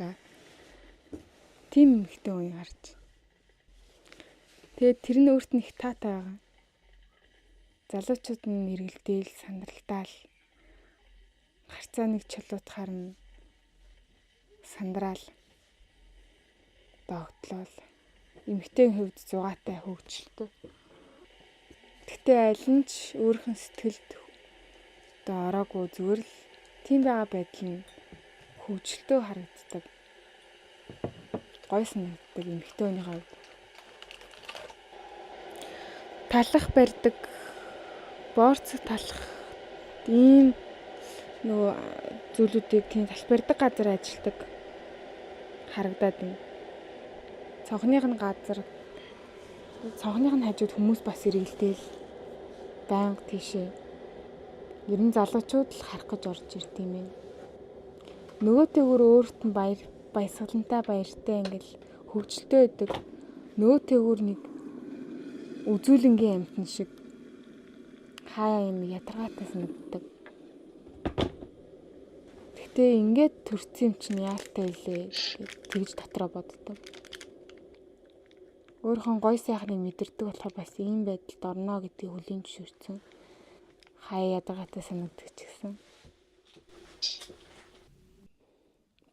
байгаа. Тийм эмэгтэй үеийг харж. Тэгээд тэр нь өөрт нь их таатай байгаа. Залуучууд нь мэргэлдээл, сандралдаал. Харцаа нэг чулуутахаар нь сандраал. Догтлол. Эмэгтэйн хувьд зугаатай хөвгчлөлтөө. Гэтэ аль нь ч өөрийнх нь сэтгэлд ороогүй зүгээр л тийм байгаа байдал нь хөвгчлөлтөө харагддаг. Гой санагддаг эмэгтэйний хувьд. Талах барьдаг, борцог талах ийм нөгөө зүйлүүдийг тийм тал барьдаг газар ажилладаг харагдаад байна. Цонхных нь хажууд хүмүүс бас эргэлдээл байнга тийшээ. Ер нь залуучууд л харах гэж орж ирд юм байна. Нөгөөтэйгөр өөрт нь баясгалантай баяртай ингээл хөвгчлөлтөө өгдөг. Нөгөөтэйгөр нэг үзүүлэнгийн амтан шиг хаяа юм ядаргаатай санагддаг. Гэтэ ингээд төрсөн юм чинь яалтай илээ гэж дотроо боддог. Өөрийнхөө гой сайхныг мэдэрдэг болохоор бас ийм байдалд орно гэдгийг хүлээн зөвшөөрсөн. Хаяа ядаргаатай санагддаг ч гэсэн.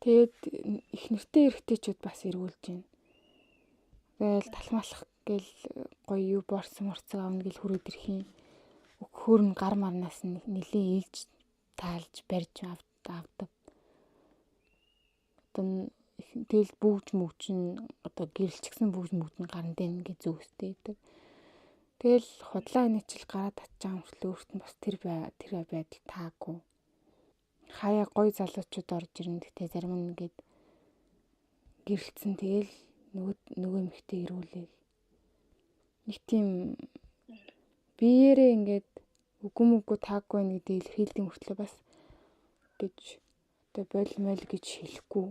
Тэгээд их нэртэй эрэгтэйчүүд бас эргүүлж байна. Тэгэл талмаалах гээл гоё юу борсон морцог авна гэл хүрээд ирэх юм. Өгөхөр нь гар марнаас нь нэлийн ийж таалж барьж авдаг. Одоо тэгэл бүгж мөвчин одоо гэрэлчгсэн бүгж мөвчин гарн дээр ингээ зөөстэй байдаг. Тэгэл худлаа инээчил гараад татчих юм шиг өөрт нь бас тэр байдал таагүй. Хаяа гоё залуучууд орж ирнэ. Гэтэ зарим нь ингээд гэрэлцсэн тэгэл нөгөө эмэгтэй ирүүлээл. Нэг тийм биеэрээ ингээд үгүй таагүй нэг дэл илэрхийлдэг мөртлөө бас гэж одоо болмол гэж хэлэхгүй.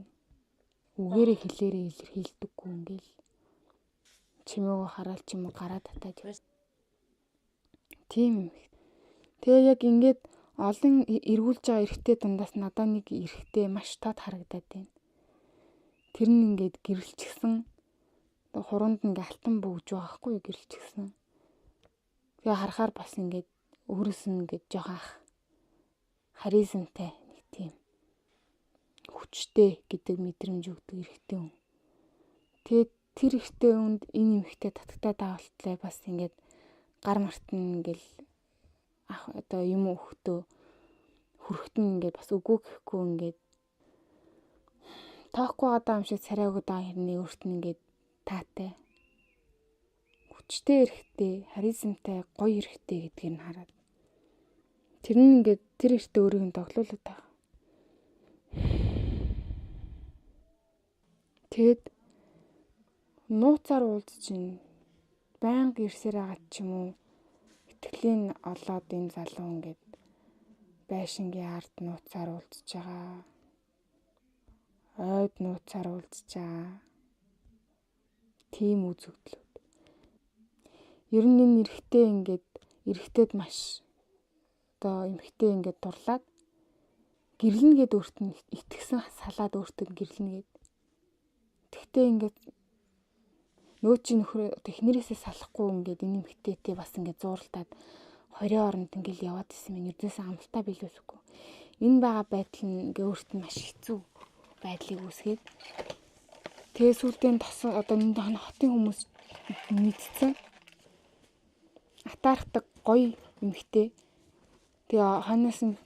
Үгээрээ хэлээрээ илэрхийлдэггүй ингээл чимээгөө хараад ч юм уу гараа татаад явсан. Тийм. Тэгээ яг ингээд олон эргүүлж байгаа эрэгтэй дундаас надад нэг эрэгтэй маш тод харагдаад байна. Тэр нь ингээд гэрэлчгсэн хуруунд ингээд алтан бөгж байгаа хгүй гэрэлчгсэн. Тэгээ харахаар бас ингээд өөрөөс нь ингээд жоох харизмтай нэг тийм хүчтэй гэдэг мэдрэмж өгдөг эрэгтэй хүн. Тэгээд тэр эрэгтэй хүнд энэ эмэгтэй татагтаад байгаа болтлоо бас ингээд гар мартан ингээл одоо юм өгтөө хүрхтэн ингээд бас үгүй гэхгүй ингээд тоохгүй байгаа юм шиг царай өгöd байгаа хэрний өөрт нь ингээд таатай хүчтэй эрэгтэй харизмтай гоё эрэгтэй гэдгийг нь хараад тэр нь ингээд тэр эрэгтэй өөрийг нь тоглоулаад байгаа. Тэгэд нууцаар уулзж ин байнга ирсээр агаад ч юм уу итгэлийн олоод энэ залуу ингээд байшингийн ард нууцаар уулзж байгаа. Ойд нууцаар уулзж байгаа. Тийм үзэгдлүүд. Ер нь энэ эрэгтэйд маш одоо эмэгтэй ингээд дурлаад гэрлэнэ гэд өөрт нь итгэсэн салаад өөртөө гэрлэнэ гэд. Тэгтээ ингээд нөө чи нөхөр технэрээсээ салахгүй ингээд энэ эмэгтэйтэй бас ингээд зууралдаад хорийн оронд ингээд яваад исэн юм. Ердөөсөө амлалтаа биелүүлэхгүй. Энэ байгаа байдал нь ингээд өөрт нь маш хэцүү байдлыг үүсгээд тэгээ сүлдээ одоо энэ хотын хүмүүс мэдсэн атаархдаг гоё эмэгтэй. Тэгээ ханаас нь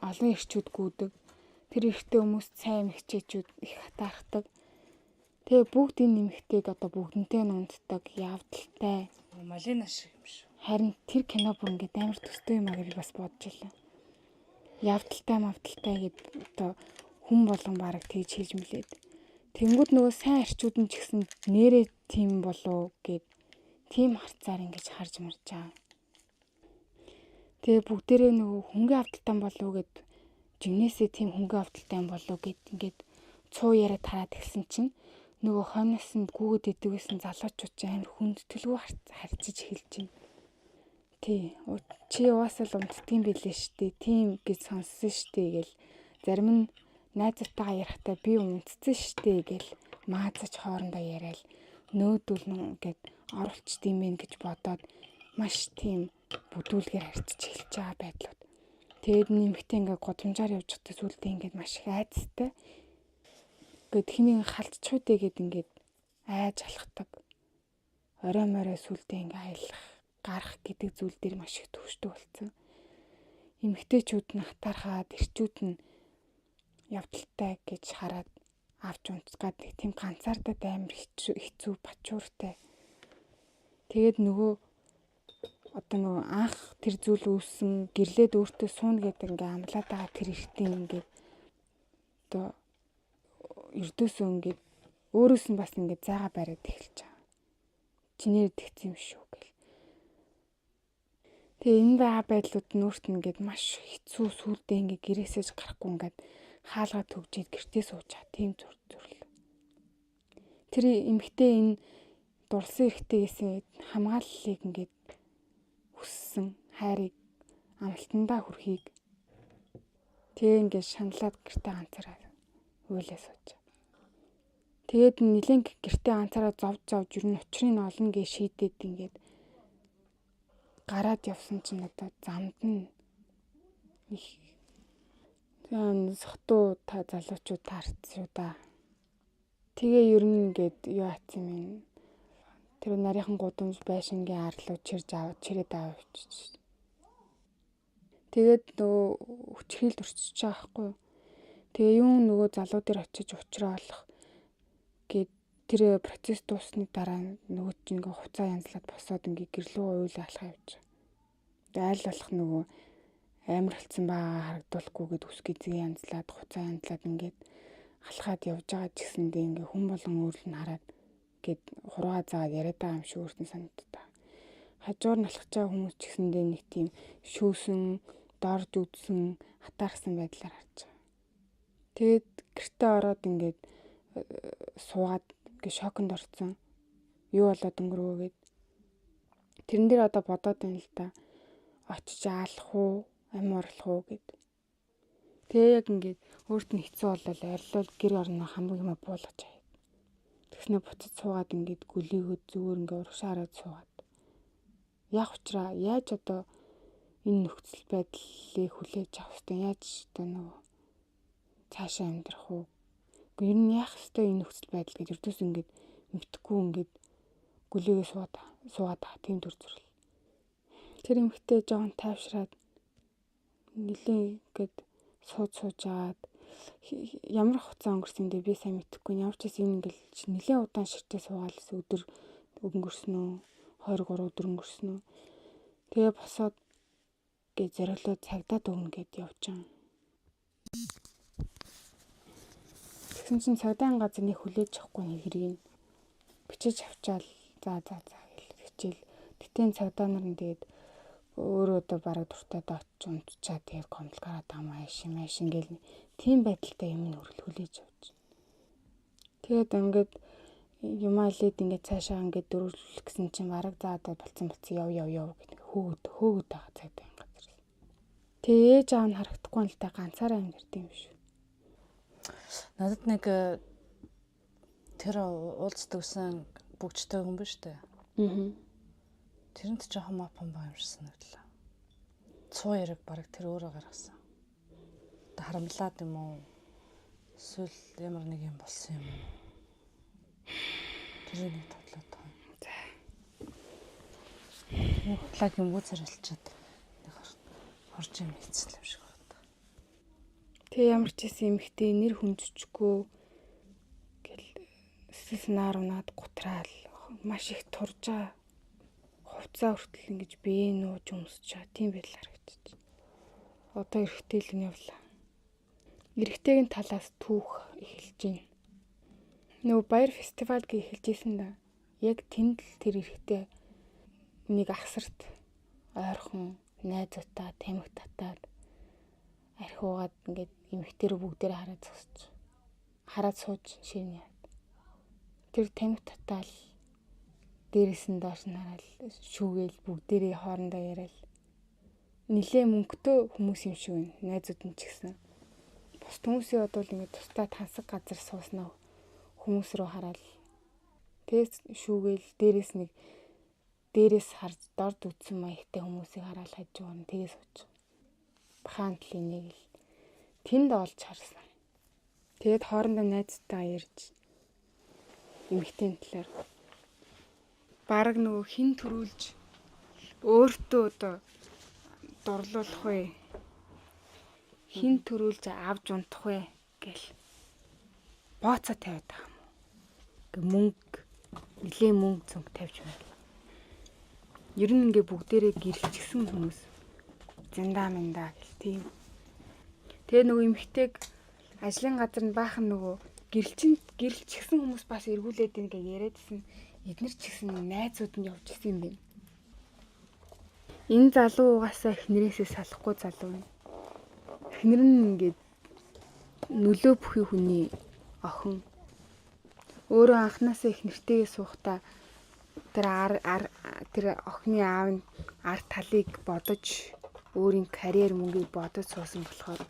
олон ирчүүд гүйдэг. Тэр эрэгтэй хүмүүс сайн эмэгчээчүүд их атаархдаг. Тэгээ бүгд энэ нэмэгтэйг одоо бүгднтэй нунддаг, явдалтай. Малина шиг юм шүү. Харин тэр кино бүр ингээд амар төстэй юм аа гэж бас бодож байлаа. Явдалтай гэд одоо хүн болгон бараг тэгж хэлж мэлээд. Тэнгүүд нөгөө сайн арчууд нь ч гэсэн нэрээ тийм болов гэд тийм харцаар ингэж харж марж байгаа. Тэгээ бүгдээрээ нөгөө хөнгөн авдалтай болов гэд жигнэсээ тийм хөнгөн авдалтай болов гэд ингээд цуу яриад хараад эхэлсэн чинь нөгөө хойноос нь гүгэд идэвсэн залуучууд ч амар хүндэтгэлгүй харьцаж эхэлж байна. Тий. Чи угаасаа л унтдгийн билээ штэ. Тийм гэж сонссон штэ гэл зарим нь найзтайгаа ярихдаа би үнцсэн штэ гэл маазаж хоорондоо яриад нөөдөл нэгэд оруулчд юм ээ гэж бодоод маш тийм бүдүүлгээр харьцаж эхэлж байгаа байдлууд. Тэгээд нэмэгтэй ингээд годамжаар явж байхдаа сүултээ ингээд маш их айцтай. Ингээд хэнийг халтчих үдэ гэд ингээд айж алхдаг. Орой морой сүултээ ингээд аялах, гарах гэдэг зүйл дээр маш их төвшдөг болсон. Эмэгтэйчүүд нь хатаархаад, эрчүүд нь явдалтай гэж хараад авч унцгаад тийм ганцаардаад амар хэцүү бачууртай. Тэгээд нөгөө одоо нөгөө анх тэр зүйл үүссэн гэрлээд өөртөө сууна гэдэг ингээ амлаад байгаа тэр ихтэй ингээ одоо ердөөсөө ингээ өөрөөс нь бас ингээ зайгаа бариад эхэлж байгаа. Чинээр тэгсэн юм шүү гэл. Тэгээ энэ байгаа байдлууд нь өөрт нь ингээ маш хэцүү сүулдэ ингээ гэрээсэж гарахгүй ингээ хаалгаа төгжээд гэртээ сууж байгаа тийм зүрл. Тэр эмэгтэй энэ дурлсан эрэгтэйгээс хамгааллыг ингээд хүссэн хайрыг амлалтандаа хүрхийг тэгээ ингээд шаналаад гэртээ ганцаараа уйлаа сууж. Тэгээд нэлээд гэртээ ганцаараа зовж ер нь учрыг олно гэж шийдээд ингээд гараад явсан чинь одоо замд нь их сохтуу та залуучууд таарсан шүү да. Тэгээ ер нь ингээд юу атсан юм. Тэр нарийнхан гудамж байшингийн арлуу чирээд авчихсан. Тэгээд нөгөө хүчрхийлд өрчөж байгаа байхгүй юу. Тэгээ юу нөгөө залуу дээр очиж уучраа олох гээд тэр процесс дуусны дараа нөгөө чинь ингээ хуцаа янзлаад босоод ингээ гэрлүү уйлаа алхах явж байгаа. Тэгээ аль болох нөгөө амар болсон байгаа харагдуулахгүй гээд үсгээ зэг янзлаад хуцаа янзлаад ингээд алхаад явж байгаа ч гэсэндээ ингээ хүн болон өөрл нь хараад гээд хургаа заагаад яриад байгаа юм шиг өөртөө санагддаг. Хажуур нь алхаж байгаа хүмүүс ч гэсэндээ нэг тийм шүүсэн, дорж үдсэн, хатаарсан байдлаар харж байгаа. Тэгээд гэртээ ороод ингээд суугаад ингээд шоконд орсон. Юу болоод өнгөрөө гээд тэрэн дээр одоо бодоод байна л да. Очиж аалах уу, амь орлох уу гэд. Тэгээ яг ингээд өөрт нь хэцүү болол арилал гэр орно хамаг юм буулгаж хаяа. Тэгснэ буцаж суугаад ингээд гөлийгөө зүгээр ингээд урагшаараад суугаад. Яг учраа яаж одоо энэ нөхцөл байдлыг хүлээж авах вэ? Яаж одоо нөгөө цаашаа амьдрах уу? Ер нь яах вэ энэ нөхцөл байдал гэж ердөөс ингээд мэдхгүй ингээд гөлийгөө суугаад тийм төр зүрл. Тэр эмэгтэй жоон тайвшраад нэлээ ингээд суужгаад ямар хугацаа өнгөрсөн дээ би сайн мэдэхгүй. Ямар ч гэсэн энэ ингээл нэлээ удаан ширтээ суугаалс өдөр өнгөрснөө 2-3 өдөр өнгөрснөө. Тэгээ босоод гээ зориглоо цагдаад өгнө гэд явж байгаа. Тэгсэн чинь цагдаагийн газар нэг хүлээж авахгүй нэг хэрэг бичиж авчаал за гэл хичээл. Гэтэн цагдаа нар нь тэгээд өөрөө одоо бараг дуртад очиж унтчаа тэгээд гомдол гараад байгаа машин гэл тийм байдалтай юм нүрэл хүлээж авч. Тэгээд ингээд юмалээд ингээд цаашаа ингээд дөрвөлөх гэсэн чинь бараг за одоо болцсон яв гэдэг хөөгд байгаа цагдаагийн газар. Тэгээ ээж аав нь харагдахгүй л та ганцаараа амьдэрдэг юм шүү. Надад нэг тэр уулздаг бүгжтэй хүн биш үү? Аа. Тэрэнд жоохон мапан баа юм шиг санагдлаа. Цуу яриг бараг тэр өөрөө гаргасан. Одоо харамлаад юм уу? Эсвэл ямар нэг юм болсон юм уу? Тэр нэг тодлоод байгаа. За. Нэг хутлааг юм уу царилчаад нэг хорж юм хэлсэн юм шиг байна. Тэг ямар ч гэсэн эмхтэй нэр хүнжчихгүй гэл снаар унаад гутраал маш их турж байгаа. Хувцаа хүртэл ингэж бие нууж өмсөж байгаа тийм байдал харагдаж байна. Одоо эрэгтэйл нь явлаа. Эрэгтэйгийн талаас түүх эхэлж байна. Нөгөө баяр фестивал гэж эхэлж исэн да. Яг тэнд л тэр эрэгтэй нэг ахсарт ойрхон найзуудаа тамхи татаад архиугаад ингээд эмэгтэйрөө бүгдээрээ хараад сууж шинэ. Тэр тамхи татаал дээрээс нь доош нь хараад шүүгээл бүгдээрээ хоорондоо яриад нилээ мөнгөтэй хүмүүс юм шиг байна. Найзууд нь ч гэсэн Бус хүмүүсийн бодвол ингээд тусдаа тансаг газар сууснаа хүмүүс рүү хараад тэгээс шүүгээл дээрээс харж дорд үтсэн маягтай хүмүүсийг хараад хажуугаар нь тэгээс сууж. Бахаан талын нэг л тэнд олж харсан. Тэгээд хоорондоо найзтайгаа ярьж эмэгтэй талаар бараг нөгөө хин төрүүлж өөртөө одоо дурлуулах вэ? Хин төрүүлж авч унтах вэ гэл бооцоо тавиад байгаа юм. Ингээ нэлээ мөнгө цонг тавьж байна. Ер нь ингээ бүгдээрээ гэрэлчихсэн хүмүүс. Зандаа миндаа гэл тийм. Тэгээ нөгөө эмэгтэйг ажлын газар нь баахан нөгөө гэрэлчихсэн хүмүүс бас эргүүлээд ингээ яриадсэн. Эднэр ч гэсэн найзууд нь явж гисэн юм байна. Энэ залуу угаасаа эхнэрээсээ салахгүй залуу юм. Эхнэр нь ингээд нөлөө бүхий хүний охин. Өөрөө анханасаа эхнэртэйгээ суухдаа тэр охины аав нь ард талыг бодож өөрийн карьер мөнгийг бодож суусан болохоор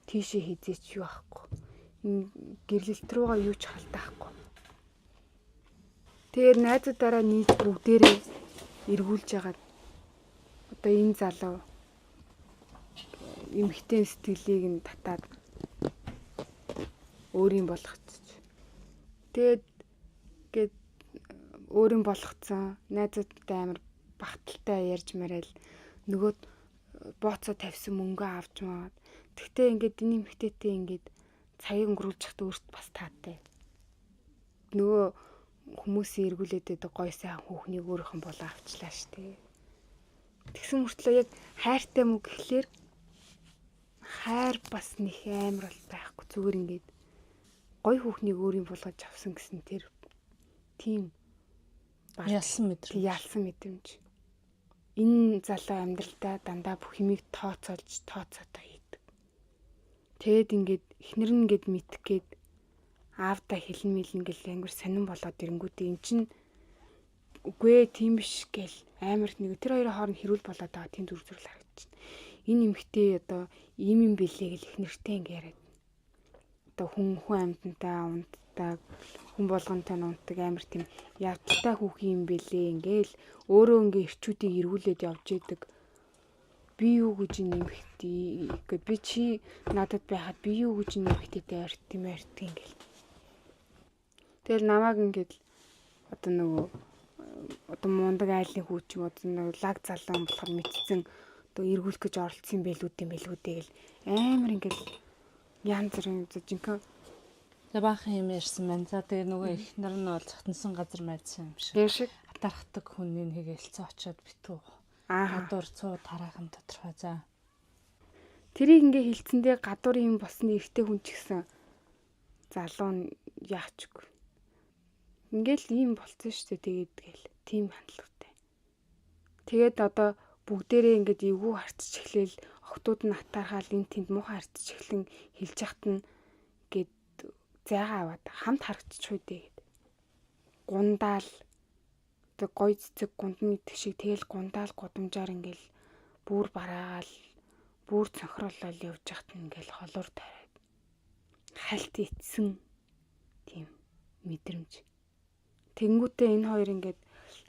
тийшээ хизээч юу ахгүй. Гэрлэлт рүүгээ юу ч халтаахгүй. Тэгээд найзуудаараа нийт бүгдээрээ эргүүлж яагаад одоо энэ залуу эмэгтэй сэтгэлийг нь татаад өөрийн болгочих. Тэгээд өөрийн болгоцсон найзуудтай амар багталтай ярьж марайл нөгөө бооцоо тавьсан мөнгөө авч маад. Тэгтээ ингээд энэ эмэгтэйтэй ингээд цагийг өнгөрүүлж захт өөрт бас таатай. Нөгөө хүмүүсийн эргүүлээд гоё сайн хүүхнийг өөрийнх нь болоо авчлаа штэ. Тэгсэн мөртлөө яг хайртай мөнгө гэхлээр хайр бас нэг амар бол байхгүй. Зүгээр ингээд гоё хүүхнийг өөрийн болгож авсан гэсэн тэр тийм ялсан мэдрэмж. Энэ залуу амьдралдаа дандаа бүх юмыг тооцоодоо хийдэг. Тэгэд ингээд эхнэр нь гээд мэдэх гээд аавда хэлэн гэл ангир сонирн болоод ирэнгүүтээ эн чин үгүй тийм биш гэл амар нэг тэр хоёрын хооронд хэрүүл болоод байгаа тийм зүрх харагдчихна. Энэ эмэгтэй одоо ийм юм бэлээ гэл эхнэртэй ингэ яриад. Одоо хүн амьтантай унтдаг хүн болгонтой унтдаг амар тийм явдалтай хүүхэн юм бэлээ ингээл өөрөө ингээ ирчүүдийг эргүүлээд явж идэг. Би юу гэж нэмэхтэй гэд би чи надад байхад би юу гэж нэмэхтэйтэй арт ингээл. Тэгэл намайг ингээд одоо нөгөө одоо мундаг айлын хүүч юм одоо нөгөө лаг залуун болохоор мэдсэн одоо эргүүлэх гэж оролцсон бэлгүүдээ гэл амар ингээд янз бүрийн жинхэнэ баахан юм ярьсан байна. За тэгээ нөгөө эхнэр нь бол цогтонсон газар майдсан юм шиг. Тэр шиг атархдаг хүний хэгэлцээ очиод битүү. Гадуур цуу тараахан тодорхой. За. Тэрийг ингээ хилцэндээ гадуур юм болсны эрттэй хүн ч гэсэн залуу нь яачгүй. Ингээл ийм болцсон шүү дээ тэгээд гээл тийм хандлагатай. Тэгээд одоо бүгдээрээ ингээд эвгүй харцч эхлээл охтууд нь атаархаал энэ тэнд муухай харцч эхлэн хэлж яхад нь гээд зайгаа аваад хамт харагдчих үү дээ. Гундаал тэг гой цэцэг гундны идэх шиг тэгэл гундаал гудамжаар ингээл бүр бараагаал бүр цонхроолол явж яхад нь ингээл холуур тавиад хальт ицсэн тийм мэдрэмж. Тэнгүүтээ энэ хоёр ингээд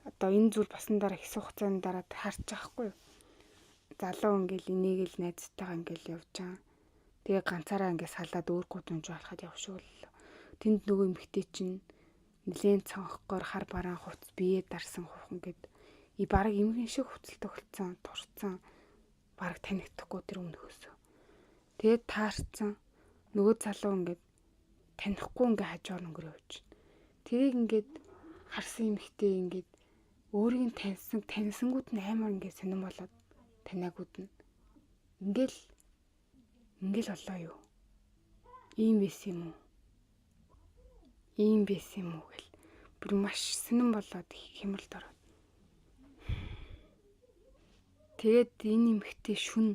одоо энэ зүйл басан дараа хэсэг хугацааны дараа харж байгаа хгүй юу. Залуу ингээл энийг л найзтайгаа ингээл явж байгаа. Тэгээ ганцаараа ингээд салаад өөр гудамж болоход явшгүй. Тэнд нөгөө эмэгтэй чинь нэлээд цонхгоор хар бараан хувц бие дарсан хувхан гээд бараг эмгэн шиг хувцалт өгөлцсөн турцсан бараг танигдахгүй тэр өмнөхөөсөө. Тэгээд таарцсан нөгөө залуу ингээд танихгүй ингээд хажуугаар өнгөрөө явж. Тэрийг ингээд харсан эмэгтэй ингээд өөрийг нь таньсангууд нь амар ингээд сонирн болоод таниагууд нь ингээл болоо юу. Ийм байсан юм уу? Ийм байсан юм уу гэл бүр маш сонирн болоод хямралд ороод. Тэгээд энэ эмэгтэй шүн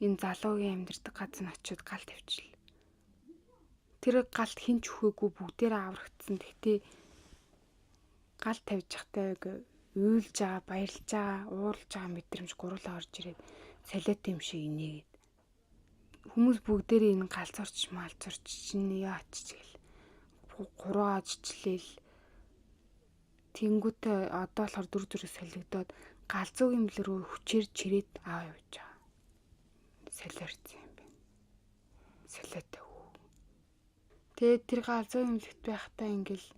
энэ залуугийн амьдардаг газар нь очиод гал тавьчихлаа. Тэр галт хинч өгөөгүй бүгдээрээ аврагдсан. Тэгтээ гал тавьж захтай уйлж байгаа, баярлж байгаа, уурлж байгаа мэдрэмж гурлаа орж ирээд солиот юм шиг инээгээд хүмүүс бүгдээрээ энэ галзуурч малзуурч чинь яач гэл. Гураач члээл. Тэнгүүтээ одоо болохоор дүр зүрээ солигдоод галзуугийн мөл рүү хүчээр чирээд аваа явж байгаа. Солиорцсон юм байна. Солиотой хүү. Тэгээд тэр галзуугийн мөлөт байхдаа ингээл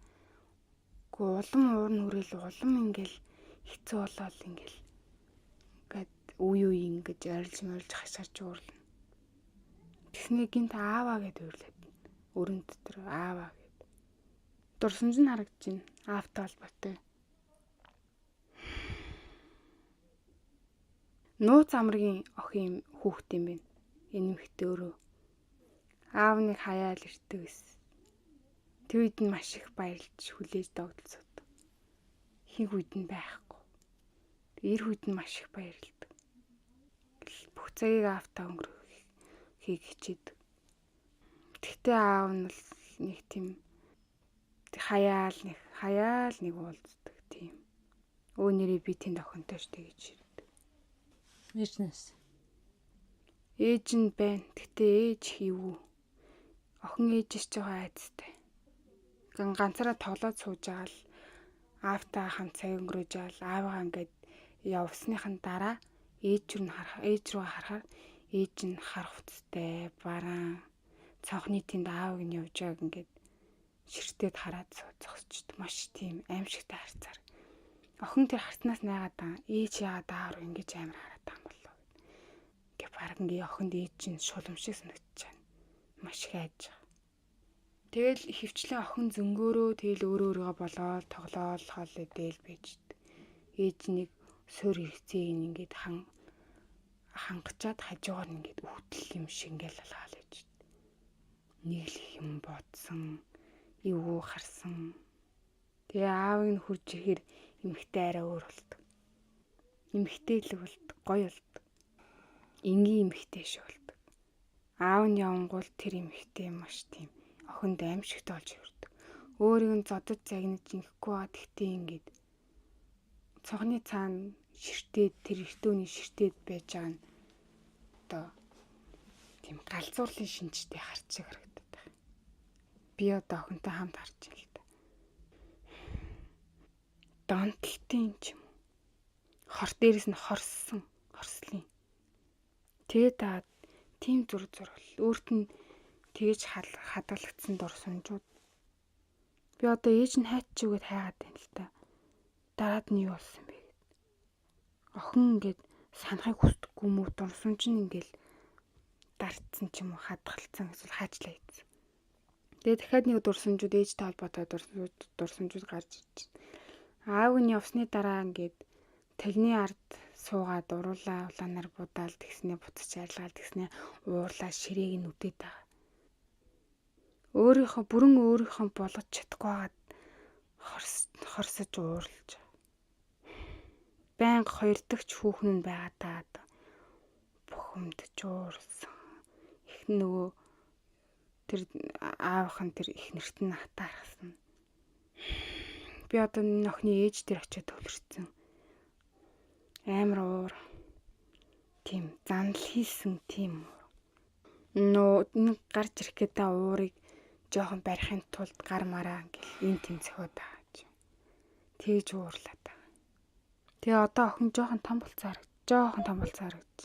улам уурн хүрээл улам ингээл хэцүү болоод ингээл ингээд үе ингэж арилж морилж хашгирч уурлаа. Тэгснэ гинт ааваа гэд өрлөөд өрөн дотор ааваа гэд. Дурсамж нь харагдаж байна. Аавтай холбоотой. Нууц амргийн охин хүүхэд юм байна. Энэ эмэгтэй өөрөө аав нэг хаяал ирдэг гэсэн. Тэр үед нь маш их баярлж хүлээж догдолцоод. Хин үед нь байхгүй. Эр үед нь маш их баярлдаг. Бүх цагийг аавтай өнгөрөхийг хичээдэг. Тэгтээ аав нь л нэг тийм хаяал нэг уулздаг тийм. Өө нэрээ би тэнд охинтой штэ гэж ширдэг. Ээж нь байна. Тэгтээ ээж хийвүү. Охин ээжээс ч айцтай. Ганцаараа тоглоод сууж байгаа л аавтай хамт цаг өнгөрөөж байгаа л аавгаа ингээд явсныхан дараа ээж рүү харахаар ээж нь хар хувцастай бараан цонхны тэнд аавыг нь явж байгааг ингээд ширтээд хараад зогсчд маш тийм аимшигтай харцаар. Охин тэр харцнаас найгаад байгаа. Ээж яагаад аав руу ингэж амар хараад байгаа юм болов. Ингээ баг ингээ охинд ээж нь шулам шиг санагдаж байна. Маш их айж байгаа. Тэгэл хөвчлэн охин зөнгөөрөө тэгэл өөрөөгөө болоод тоглоол хоол идэл бийжд. Ээж нэг суур хэрэгцээг ингээд хангачаад хажуугаар ингээд өвтөл юм шиг ингээл алгаал ээж. Нэг л юм бодсон, эвгүй харсан. Тэгээ аавыг нь хурж ирэхээр эмхтэй арай өөр болдог. Эмхтэй л болдог, гоё болдог. Энгийн эмхтэй шиг болдог. Аав нь явангуул тэр эмхтэй маш тийм охинд аимшигтай болж ирдэг. Өөрийг нь зодод загнаж инхгүй байгаа тэгтээ ингээд цонхны цаана ширтээд тэр эртөөний ширтээд байж байгаа нь одоо тийм галзуурлын шинжтэй харч шиг харагдаад байна. Би одоо охинтой хамт харж байна л да. Донтолтын ч юм. Хор дээрээс нь хорслын. Тэгээд тийм зурвал өөрт нь тэгэж хадгалагдсан дурсамжууд. Би одоо ээж нь хайч үгээд хайгаад байна л да. Дараад нь юу болсон бэ гэд. Охин ингээд санахыг хүсдэггүй мүү дурсамж нь ингээд дартсан ч юм уу хадгалцсан эсвэл хаажлаа ийдсэн. Тэгээ дахиад нэг дурсамжууд ээжтэй холбоотой дурсамжууд гарч ирж. Аав нь явсны дараа ингээд талны ард суугаад уруулаа улаанаар будаал тэгснээ буцаж арилгаал тэгснээ уурлаа ширээг нь үдээд байгаа. Өөрийнхөө болгож чадахгүй хагаад хорсож уурлаж. Байнга хоёр дахь хүүхэн нь байгаад бухимдаж уурсан. Их нөгөө тэр аавынхан тэр их нэрт нь атаархсан. Би одоо энэ охины ээж дээр очиод төвлөрсөн. Амар уур. Тийм занл хийсэн тийм. Нэг гарч ирэх гэдэг уурыг жоохон барихын тулд гар мараа ингээл энэ тийм цохиод байгаа юм. Тэгж уурлаад байгаа. Тэгээ одоо охин жоохон том болцоо харагдаж.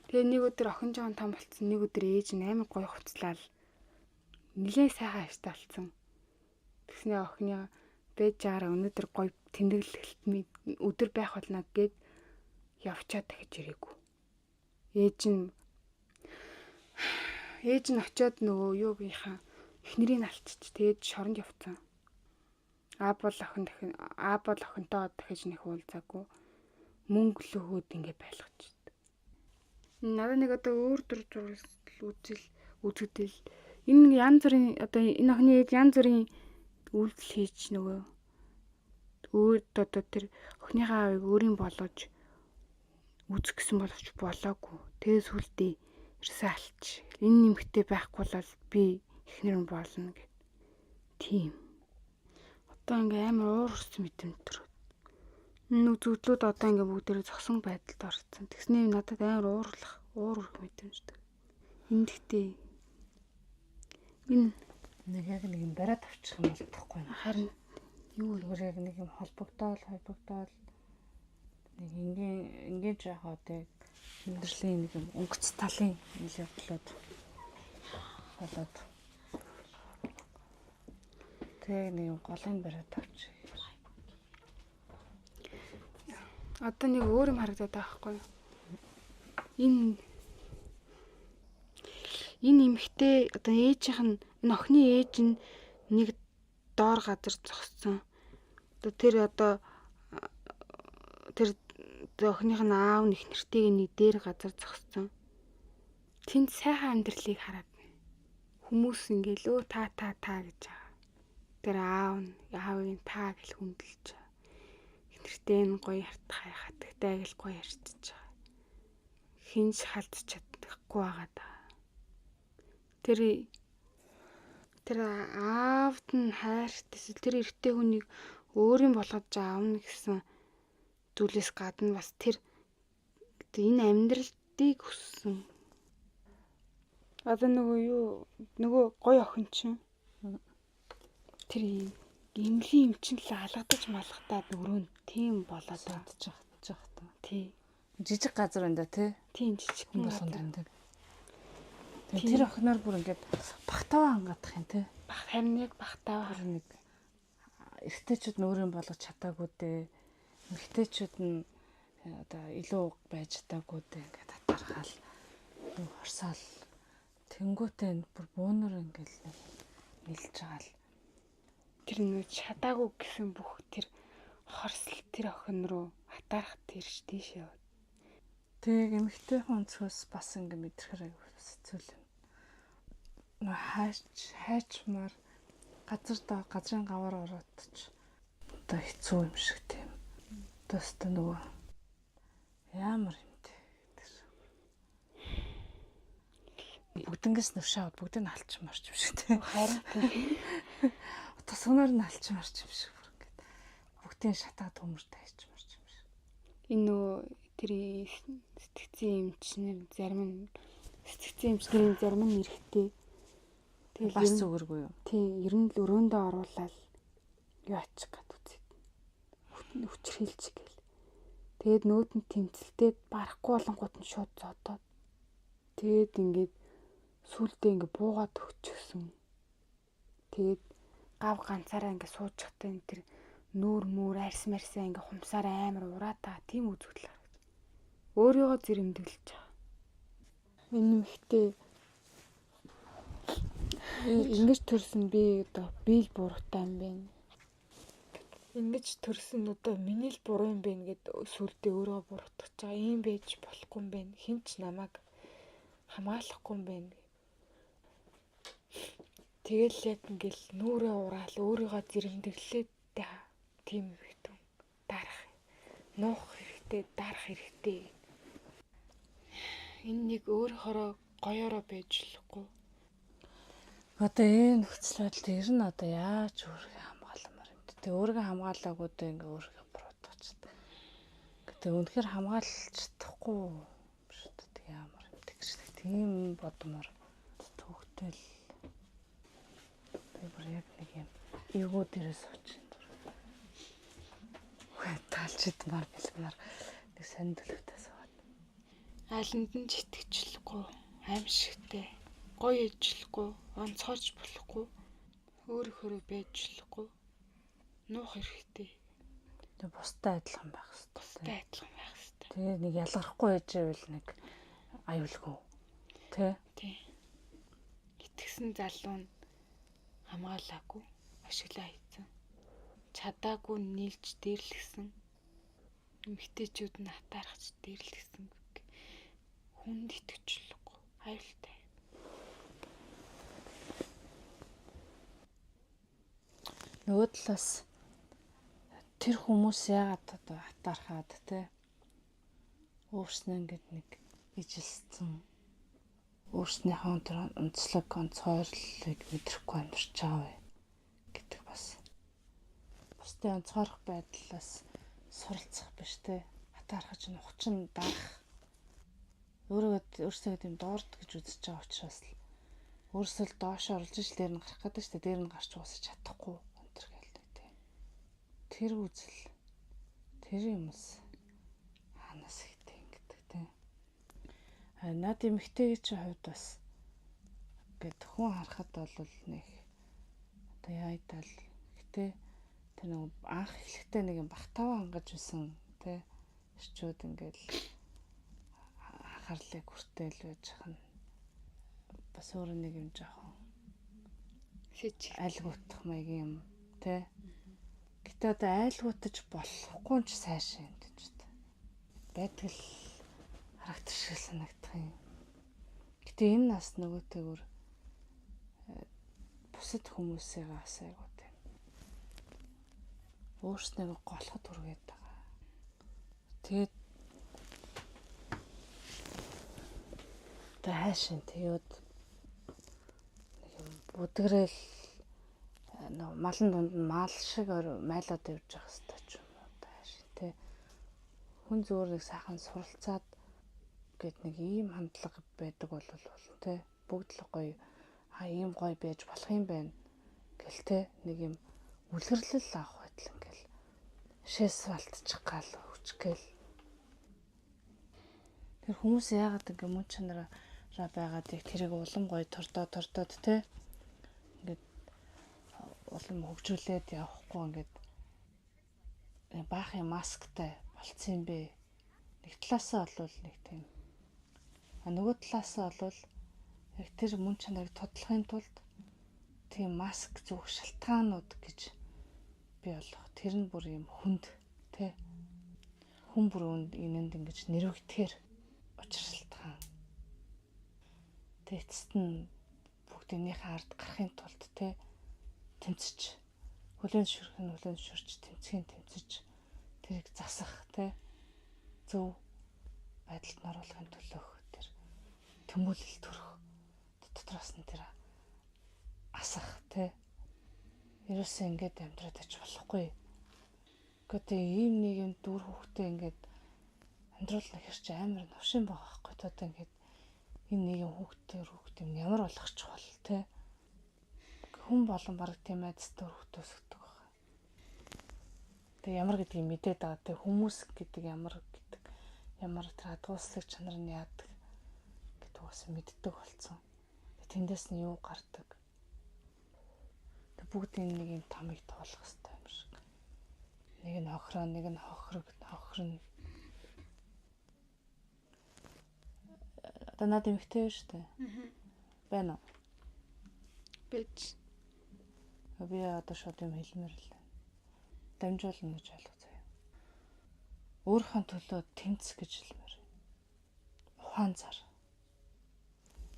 Тэгээ нэг өдөр охин жоохон том болцсон, нэг өдөр ээж нь амар гоё хувцлал нилээн сайхан аштай болсон. Тэгснээ охины бэж жаараа өнөөдөр гоё тэмдэглэлт өдөр байх болно гэд явчаад дахиж ирээгүй. Ээж нь очиод нөгөө юу гийнхаа эхнэрийг алчиж тэгээд шоронд явцсан. Аав бол охинтой дахиж нэг уулзаагүй. Мөнгө л өгөөд ингэ байлгаж байна. Надад нэг одоо өөр төр үзэгдэл энэ янз бүрийн одоо энэ охины ээж янз бүрийн үйлдэл хийж нөгөө өөр одоо тэр охиныхаа аавыг өөрийн болгож үзэх гэсэн боловч болоогүй. Тэгээс үлдээ ирсэн алч. Энэ нэмэгтэй байхгүй бол би эхнэр нь болно гэд. Тийм. Одоо ингээм амар уур хүрсэн мэт төрөд. Энэ үзэгдлүүд одоо ингээм бүгдээрээ зогсон байдалд орсон. Тэгснээ надад амар уурлах уур урах мэдрэмжтэй. Энд гэхдээ энэ нэг яг нэг юм бариад авчих юм бол тахгүй юм. харин юу Зүгээр яг нэг юм холбогдоол нэг ингийн жахаа тэг амьдралын нэг юм өнгөц талын нэлээ болоод тэг нэг юм голын бариад авчих. одоо нэг өөр юм харагдаад байгаа байхгүй юу? Энэ эмэгтэй одоо ээжийнх нь энэ охины ээж нь нэг доор газар зогссон. Одоо тэр охиных нь аав нэг нэртэйг нэг дээр газар зогссон. Тэнд сайхан амьдралыг хараад хүмүүс ингээл өө та гэж байгаа. Тэр аавын та гэж хүндэлж байгаа. Нэртэй нь гоё хатагтай гэл гоё ярьчихж байгаа. Хинж халдч чадахгүй байгаа даа. Тэр аавд нь хайртай тэр эрэгтэй хүнийг өөрийн болгож аавна гэсэн зүйлээс гадна бас тэр энэ амьдралыг хүссэн. Одоо нөгөө гоё охин чинь тэр эмлийн эмчин л алгадаж малгатаад өрөөнд тийм болоод чадчих та. Тий. Жижиг газар энэ тий. Тийм жижиг газар энэ. Тэр охиноор бүр ингээд багтааваа хангаадах юм тий. Харин яг багтааваа нэг эргэжтэйчүүд нь өөрийн болгож чадаагүй дээ. Эргэжтэйчүүд нь одоо илүү байж чадаагүй дээ ингээд татархаал хорсаал тэнгүүтээ бүр бөөнөр ингээл нэлж байгаа л тэр нэг чадаагүй гэсэн бүх тэр хорсол тэр охин руу хатаарах тэрш тийш яваад. Тэг эмэгтэй хүнцгөөс бас ингэ мэдрэхэр хэцүү л. Нөө хайчмаар газрын гавар ороод ч одоо хэцүү юм шиг тийм. Тэстэ нөгөө ямар юм те. Бүгднгээс нүшаад бүгдийг алч марч юм шиг тийм. Харин одоо сунаар нь алч марч юм шиг бүр ингээд бүгдийн шатаад төмөрт хайч марч юм шиг. Энэ нөгөө тэр сэтгцэн эмчнэр зарим нь эрэхтэй. Тэгэл бас зүгэргүй юу? Тий, ер нь л өрөөндөө оруулаад юу ачих гээд үзээд. Хүчрхийлж гээл. Тэгээд нөөдөнд тэмцэлтэй барахгүй болонгууд нь шууд зодоод. Тэгээд ингээд сүултээ ингээд буугаад өгчихсөн. Тэгээд гав ганцаараа ингээд сууж хатаа тэр нүүр арьс марсаа ингээд хумсаар амар ураатаа тийм үзэгдэл харагдав. Өөрийгөө зэрэмдэглэж байгаа. Энэ ихтэй ингэж төрсөн би одоо би л буруутай юм байна. Ингэж төрсөн одоо миний л буруу юм байна гэд сүултээ өөрөө буруутгаж байгаа. Ийм байж болохгүй юм байна. Хинч намайг хамгаалахгүй юм байна. Тэгэл яг ингээл нүрээ ураал өөрийгөө зэрэмдэглээд тийм ихтэй дарах. Нуух хэрэгтэй, дарах хэрэгтэй. Энэ нэг өөрөөрөө гоёороо байж болохгүй. Одоо энэ нөхцөл байдалд ер нь одоо яаж өөрийгөө хамгааламаар юм. Тэ өөрийгөө хамгаалаагүй дэ ингээ өөрийгөө буруутгачдаг. Гэтэ үнэхээр хамгаалж чадахгүй шүү дээ. Тэг ямар юм тэгш. Тийм бодмоор төвхтэл бүр яг нэг юм эвгүй дээрээ сууж байна. Талчидмаар бэлмээр нэг сонд төлөвтэй суугаад. Айланд нь ч итгэжлэхгүй, аимшигтэй, гоё ижлэхгүй, онцгойч болохгүй, өөрөөрөө байжлахгүй, нуух хэрэгтэй. Тэг бустай адилхан байх хэрэгтэй. Тэгээ нэг ялгархгүй байжээвэл нэг аюулгүй. Тэ? Тий. Итгэсэн залуу нь хамгаалаагүй, ашиглаа хийсэн. Чадаагүй нийлж дээрлэгсэн. Эмэгтэйчүүд нь хатаархч дээрлэгсэн. Хүнд итгэжлэхгүй, аюултай. Нөгөө талаас тэр хүмүүс яагаад одоо хатаархаад те өөрснөө ингээд нэг ижилсэн өөрснийхөө тэр онцлог онцгойлолыг мэдрэхгүй амьдарч байгаа вэ гэдэг бас бусдын онцгойрох байдлаас суралцах биш те хатаархаж нухчин дарах Өөрсдөө тийм доорд гэж үзэж байгаа учраас л өөрсдөө л доош орлож иж дээр нь гарах гэдэг шүү дээ. Дээр нь гарч уусаж чадахгүй өнтер гэлдэг тийм. Тэр үзэл тэр юмс ханаас ихтэй ингэдэг тийм. Наад эмэгтэйгийн чинь хувьд бас гэд хүн харахад бол нэг одоо яайдал гэтээ тэр нэг анх эхлэхдээ нэг юм бахтаваа хангаж байсан тий эрчүүд ингээл анхаарлыг хүртэл байж хана бас өөр нэг юм жоохон айлгуутах маягийн юм тий. Гэтэ одоо айлгуутаж болохгүй ч сайшаа юм гэж байдаг л характер шиг санагдах юм. Гэтэ энэ нас нөгөөтэйгөр бусад хүмүүсийн бас айгуу тийм өөрснөө голоход хүргээд байгаа. Тэгээд хайшин тэгээд бүдгэрэл малын дунд нь мал шиг майлаад явж явах хэрэгтэй ч юм уу хайшин тий. Хүн зүгээр нэг сайхан суралцаад гэд нэг ийм хандлага байдаг бол тий бүгд л гоё ийм гоё байж болох юм байна гэл тий нэг юм үлгэрлэл авах байтал ингээл шээс валтчих гал хүчгээл тэр хүмүүс яагаад ингэ мөн чанараа байгаад их тэрийг улам гоё тордоод тий ингээд улам хөгжүүлээд явахгүй ингээд баахан масктай болцсон юм бэ. Нэг талаасаа бол нэг тийм нөгөө талаасаа бол яг тэр мөн чанарыг тодлохын тулд тийм маск зүүх шалтгаанууд гэж би болох. Тэр нь бүр юм хүнд тий хүн бүр энэнд ингэж нэрвэгдэхэр учир шалтгаан. Тэцэст нь бүгдийнхээ ард гарахын тулд тий тэмцэж хүлэн зөвшөөрч тэмцэж тэрийг засах тий зөв байдалд нь оруулахын төлөөх тэр тэмүүлэл төрөх дотроос нь тэр асах тий ерөөсөө ингэж амьдраад аж болохгүй. Гэхдээ ийм нэг юм дүр хөвгтэй ингэж амьдруулна гэхэр чи амар навшин байгаа байхгүй одоо ингэж энэ нэг юм хүүхдээ ямар болох ч бол тий хүн болон баг тийм айдастай хөвгтөөсгдөг байгаа. Тэгээ ямар гэдгийг мэдээд байгаа. Тэг хүмүүс гэдэг ямар тэр хадгалслаг чанар нь яадаг гэдэг бас мэддэг болсон. Тэндээс нь юу гардаг. Тэг бүгдийн нэг юм томыг тоолох хэрэгтэй юм шиг. Нэг нь хохроо, нэг нь хохирно. Одоо над эмэгтэй шүү дээ. Байна уу? Бэж. Би одоо шууд юм хэлмээр л байна. Дамжуулна гэж ойлгох заяа. Өөрийнхөө төлөө тэмц гэж хэлмээр. Ухаан зар.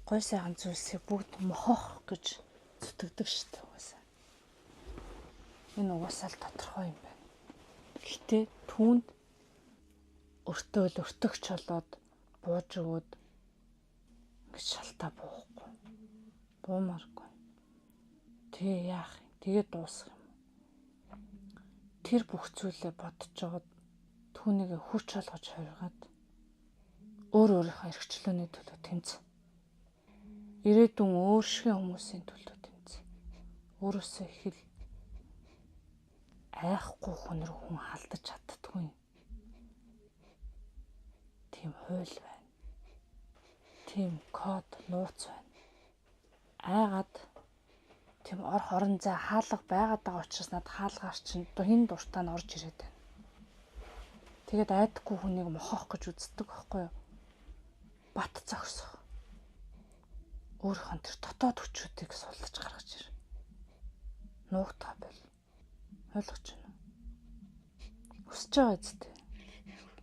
Гой сайхан зүйлсийг бүгд мохох гэж зүтгэдэг шүү дээ угаасаа. Энэ угаасаа л тодорхой юм байна. Гэхдээ түүнд өртөөл өртөгч болоод бууж өгөөд гэж шалтаа буухгүй. Буумааргүй. Тэгээ яах юм? Тэгээ дуусах юм. Тэр бүх зүйлээ бодож жоод түүнийг хүч олгож хоригоод өөрийнхөө эрхчлөөний төлөө тэмц. Ирээдүйн өөр шиг хүмүүсийн төлөө тэмц. Өөрөөсөө их л айхгүй хүнээр хүн халдаж чаддаггүй. Тийм хууль байна. Тийм код нууц байна. Айгаад тийм орон зай хаалга байгаад байгаа учраас над хаалгаар чинь хин дуртай нь орж ирээд байна. Тэгээд айдаггүй хүнийг мохох гэж үздэг байхгүй юу? Бат зогсох. Өөрийнхөө тэр дотоод хүчүүдийг сулдаж гаргаж ир. Нуугтаа бол. Ойлгож байна уу? Хүсэж байгаа зү.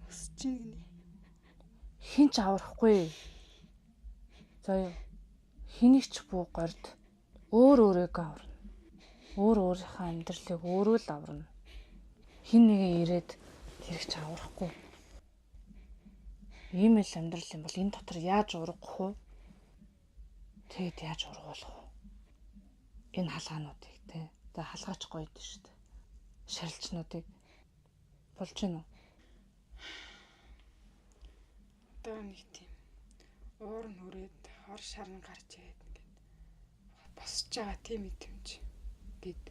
Хүсэж гинэ. Хин ч аврахгүй. Заяа. Хэнийг ч бүү горд. Өөрийгөө аварна. Өөрийнхөө амьдралыг өөрөө л аварна. Хин нэгэн ирээд тэрэг ч аврахгүй. Ийм л амьдрал юм бол энэ дотор яаж ургах вэ? Тэгэд яаж ургуулах вэ? Энэ халгаануудыг тий. За халгаач гоё дээ шүү дээ. Шарилчнуудыг болж гин үү? Одоо нэг тийм уур нь хүрээд хор шарн гарч ирээд ингээд босч байгаа тийм мэдрэмж гээд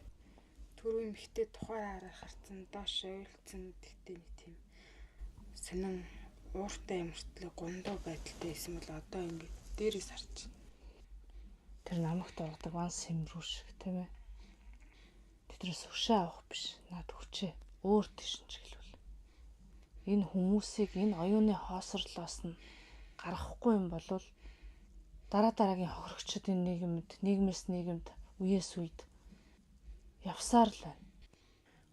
түрүү эмхтэй тухаараа харцсан доош ойлцсон тэгтээ нэг тийм сонин ууртай юмртлаг гундуу байдалтай байсан бол одоо ингээд дээрээс харж тэр намагт ургадаг ван сэмрүү шиг тийм ээ. Тэдрээс өшөө авах биш. Наад хүчээ өөр тийшин ч гэлвэл. Энэ хүмүүсийг энэ оюуны хоосорлоос нь гаргахгүй юм бол дараагийн хохирогчдын нийгмээс нийгэмд үеэс үед явсаар л байна.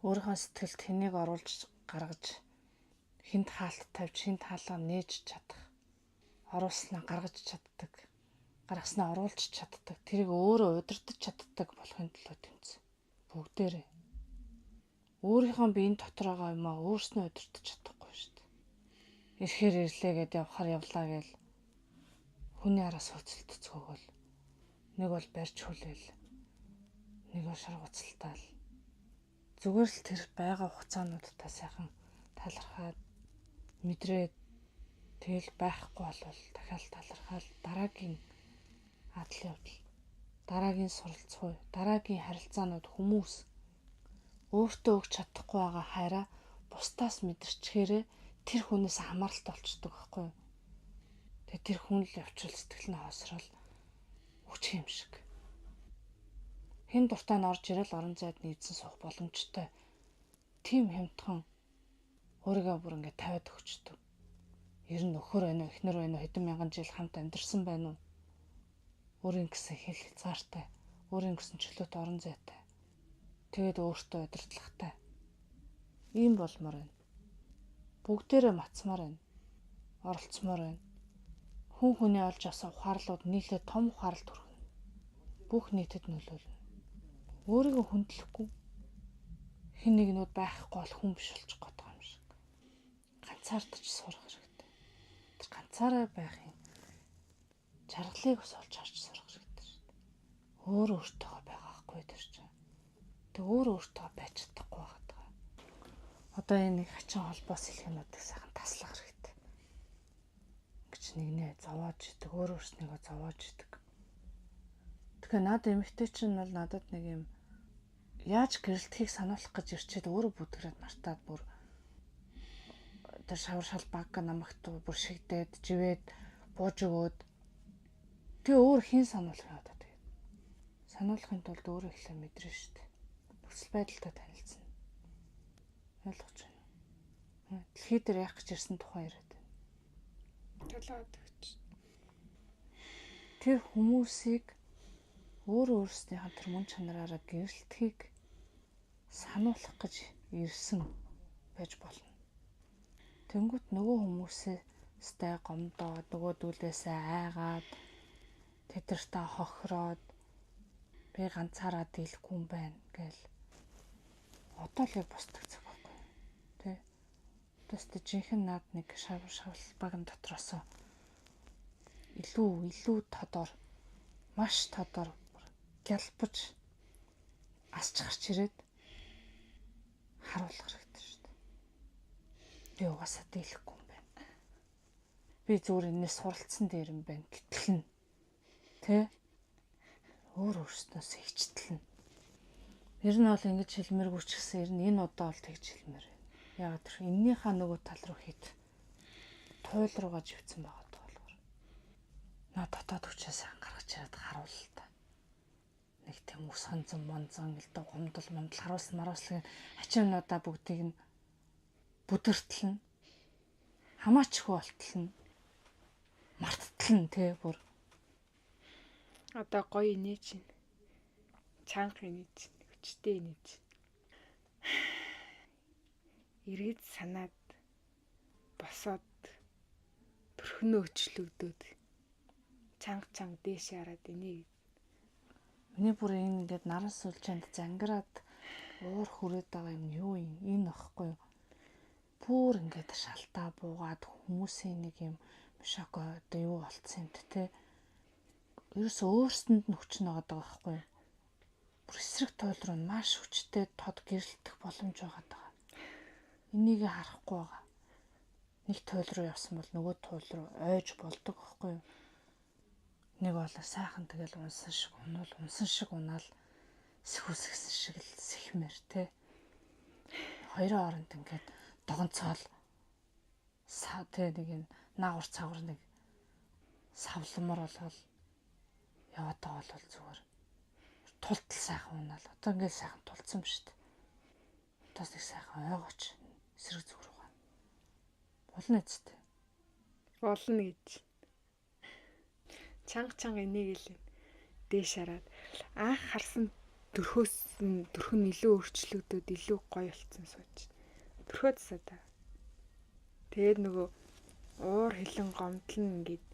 Өөрийнхөө сэтгэлд хэнийг оруулж гаргаж хинт хаалт тавьж хинт хаалга нээж чадах, оруулснаа гаргаж чаддаг, гаргаснаа оруулж чаддаг, тэрийг өөрөө удирдах чаддаг болохын төлөө тэмцэн. Бүгдээрээ өөрийнхөө биеийн дотор байгаа юмаа өөрснөө удирдах чадахгүй шүү дээ. Ирэхээр ирлээ гэдээ явахаар явлаа гээл хүний араас хөцөлдөцгөөгөл нэг бол барьж хүлээл, нэг бол шаргуцалтаал. Зүгээр л тэр байгаа хугацаануудаа сайхан талархаад мэдрээд тэгэл байхгүй болвол дахиад талархаад дараагийн адал явдал, дараагийн суралцгүй, дараагийн харилцаанууд хүмүүс өөртөө өгч чадахгүй байгаа хайраа бусдаас мэдэрчхээрээ тэр хүнээс хамааралтай болчдөг байхгүй юу? Тэгээ тэр хүн л явчвал сэтгэл нь хоосрол өчх юм шиг. Хэн дуртай нь орж ирэл орон зайд нийцэн суух боломжтой. Тим хямдхан өөрийгөө бүр ингэ тавиад өгчдөг. Ер нь нөхөр байна уу, эхнэр байна уу, хэдэн мянган жил хамт амьдарсан байна уу? Өөрийн гэсэн хэл хязгаартай, өөрийн гэсэн чөлөөт орон зайтай. Тэгээд өөртөө удирдлагатай. Ийм болмоор байна. Бүгдээрээ мацмаар байна. Оролцмоор байна. Хүн хүний олж авсан ухаарлууд нийлээ том ухаалт хүргэнэ. Бүх нийтэд нөлөөлнө. Өөрийгөө хүндлэхгүй хэн нэгнүүд байхгүй бол хүн биш болчих гээд байгаа юм шиг. Ганцаардаж сурах хэрэгтэй. Тэр ганцаараа байхын жаргалыг ус олж харж сурах хэрэгтэй шүү дээ. Өөр өөртөө байгаагүй тэр чинь. Тэг өөр өөртөө байж чадахгүй байгаа. Одоо энэ нэг хачин холбоос хэлхэнүүдийг сайхан таслах хэрэгтэй. Гэж нэгнээ зовоож идэг, өөр өөрснийгөө зовоож идэг. Тэгэхээр наад эмэгтэй чинь бол надад нэг юм яаж гэрэлтхийг сануулах гэж ирчээд өөрөө бүдгэрээд мартаад бүр тэр шавар шал баг намагт бүр шигдээд живээд бууж өгөөд тэгээ өөр хин сануулах юм одоо тэгээд сануулахын тулд өөрөө ихлэ мэдрэн штэ нөхцөл байдалтай танилцсан ойлгож байна. Дэлхий дээр яах гэж ирсэн тухай яриад байна. талаад өгч. Тэр хүмүүсийг өөр өөрснийхээ тэр мөн чанараараа гэрэлтхийг сануулах гэж ирсэн байж болно. Тэнгүүт нөгөө хүмүүсээ стай гомдоод нөгөөдүүлээсээ айгаад тэдэртээ хохироод би ганцаараа дийлэхгүй юм байна гэл одоо л яг бусдаг цаг байхгүй тий. Тэстэй жинхэнэ наад нэг шавлбагн дотроосоо илүү тодор маш тодор гялбаж асч гарч ирээд харуулах хэрэгтэй шүү дээ. Би угаасаа дийлэхгүй юм байна. Би зүгээр энэс суралцсан дээр юм байна гэтэл нь тэ өөр өөрснөөс хичтэлнэ. Ер нь бол ингэж хэлмээргүй ч гэсэн ер нь энэ удаа бол тэгж хэлмээр байна. Яагаад тэр эннийхээ нөгөө тал руу хит туйл руугаа живцэн байгаа болохоор наа дотоод хүчээ сайн гаргаж ирээд харуул л та. Нэг тийм ус хонзон монзон гэлдэ гомдол харуулсан маруулсан ачаануудаа бүгдийг нь бүдэртлэн хамаачгүй болтлон марттлан тэ бүр Одоо гоё инээж чинь. Чанга инээж чинь. Хүчтэй инээж. Ирээд санаад босоод төрхнөө өчлөгдөөд чанга дээш хараад инээ. Миний бүр энэ ингээд наран сулчаанд зангираад уур хүрээд байгаа юм юу юм энэ ахгүй юу? Бүр ингээд шалтаа буугаад хүмүүсийн нэг юм шок одоо юу болцсон юм те. Ерөөсөө өөрсөнд нь хүч нэгээд байгаа байхгүй юу? Бүр эсрэг тойл руу маш хүчтэй тод гэрэлтэх боломж байгаа даа. Энийг харахгүй байгаа. Нэг тойл руу явсан бол нөгөө тойл руу ойж болдог байхгүй юу? Нэг бол сайхан тэгэл унсан шиг унаал сэхүсгсэн шиг л сэхмэр те. Хоёрын хооронд ингээд догонцоол тэ нэг юм наагур цагур нэг савламар болол яваад байгаа бол зүгээр тултал сайхан унаал. Одоо ингээд сайхан тулцсан ба шүү дээ. Тас нэг сайхан ойгооч эсрэг зүгрүү гана. Болно үсттэй. Болно гэж. Чанга энийг л дээш хараад анх харсан дөрхөн илүү өөрчлөгдөд илүү гоё болцсон сууж. Дөрхөөдсөө та. Тэгээд нөгөө уур хилэн гомдлон ингээд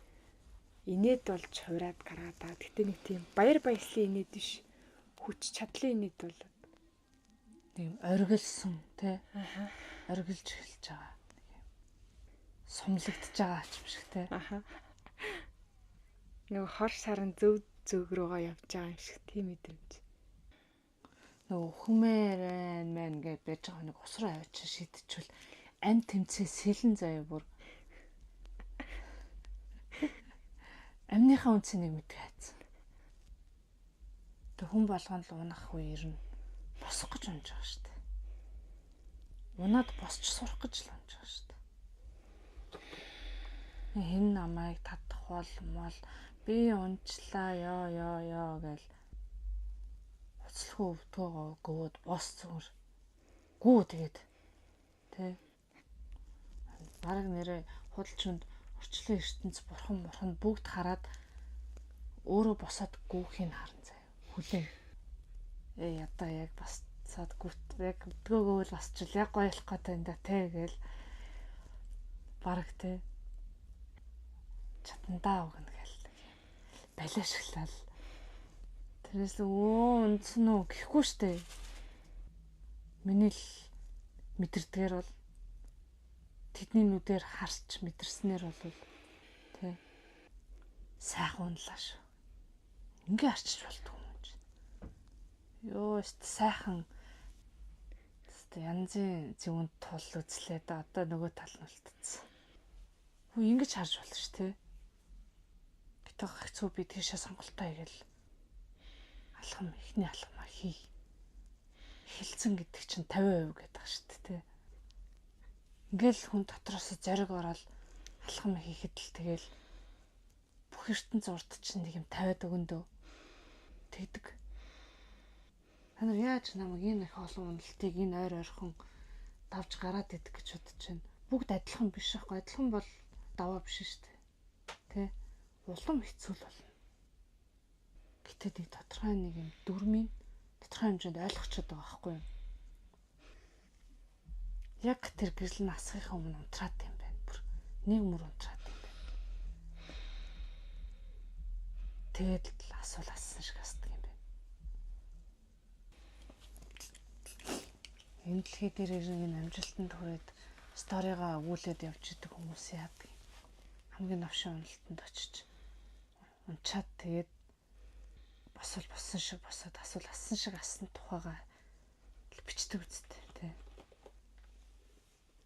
инээд болж хувраад гараад байгаа. Гэтэ нэг тийм баяр баясгалын инээд биш. Хүч чадлын инээд болоод. Тийм оргилсон тий. Оргилж эхэлж байгаа. Нэг юм сумлагдж байгаа ч юм шиг тий. Нөгөө хор сарын зөв рүүгээ явж байгаа юм шиг тийм мэдрэмж. Нөгөө хүмээр мэн гэж байж байгаа нэг ус руу аваач шидчихвэл ам тэмцээ сэлэн заяа бүр амныхаа үнцнийг мэдэх хайцсан. Тэг хүн болгонд л унах үе ирнэ. Босох гэж унж байгаа шүү дээ. Унаад босч сурах гэж л унж байгаа шүү дээ. Хэн намайг татах бол би унчлаа ёо гэл уцлахуу өвтгөө гөөд бос зүгээр гүү тэгээд тий бараг нэрээ худалчунд орчлон ертөнц бурхан бүгд хараад өөрөө босоод гүүхийг харна заяа хүлээн ядаа яг басцаад гүрт яг өдгөөгөө л басчил яг гоёлох гэдэг энэ да тий гээл бараг тий чадандаа өгнө гэл балиашглал тэрээс үнсэн үү гэхгүй штэ миний л мэдэрдгээр бол тэдний нүдээр харч мэдэрснээр бол тий сайхан унлаа шүү. Ингээ арчиж болдгоо юм чи. Ёо өст сайхан янзын зөвөнд тул үзлээ да одоо нөгөө тал нь үлдсэн. Хөө ингэж харж болно ш тий. Гэтэ хэцүү би тийшээ сонголтоо хийгээл ихний алхамаа хий. Хилцэн гэдэг чинь 50% гэдэг ба шүү дээ тий. Ингээл хүн дотроос зориг ороод алхам хийхэд л тэгэл бүх ертөнц урд чинь нэг юм тавиад өгөндөө тэгдэг. Та нар яаж намайг энэ их олон үнэлтийг энэ ойр ойрхон давж гараад идэх гэж бодож байна. Бүгд адилхан биш аахгүй. Адилхан бол даваа биш шүү дээ. Тэ? Улам хэцүү л болно. Гэтэ нэг тодорхой нэг юм дүрмийн тодорхой хэмжээнд ойлгочиход байгаа байхгүй юу? Яг тэр гэрэл насхийнхаа өмнө унтраад юм байна. Бүр нэг мөр унтраад юм байна. Тэгээд л асуулсан шиг асдаг юм байна. Энэ дэлхий дээр ирэх амжилтанд хүрээд сторигоо өгүүлээд явж идэг хүмүүс яадаг. Хамгийн новшин уналтанд очиж унчаад тэгээд боссон шиг босоод асуулсан шиг асан тухайгаа бичдэг үстэй тий.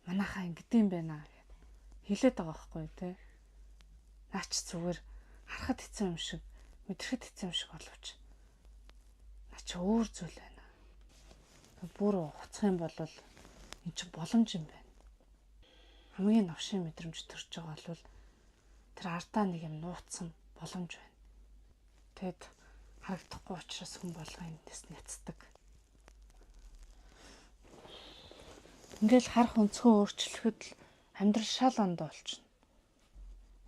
Манайхаа ингэдэм байна гэд хэлээд байгаа байхгүй тий. Наач зүгээр харахад хэцүү юм шиг мэдрэхэд хэцүү юм шиг боловч наач өөр зүйл байна. Бүр хуцах юм бол эн чинь боломж юм байна. Хамгийн новшин мэдрэмж төрж байгаа бол тэр ардаа нэг юм нууцсан боломж байна. Тэгэд харагдахгүй учраас хүн болгоо эндээс няцдаг. Ингээл харах өнцгөө өөрчлөхөд л амьдрал шал ондоо болчихно.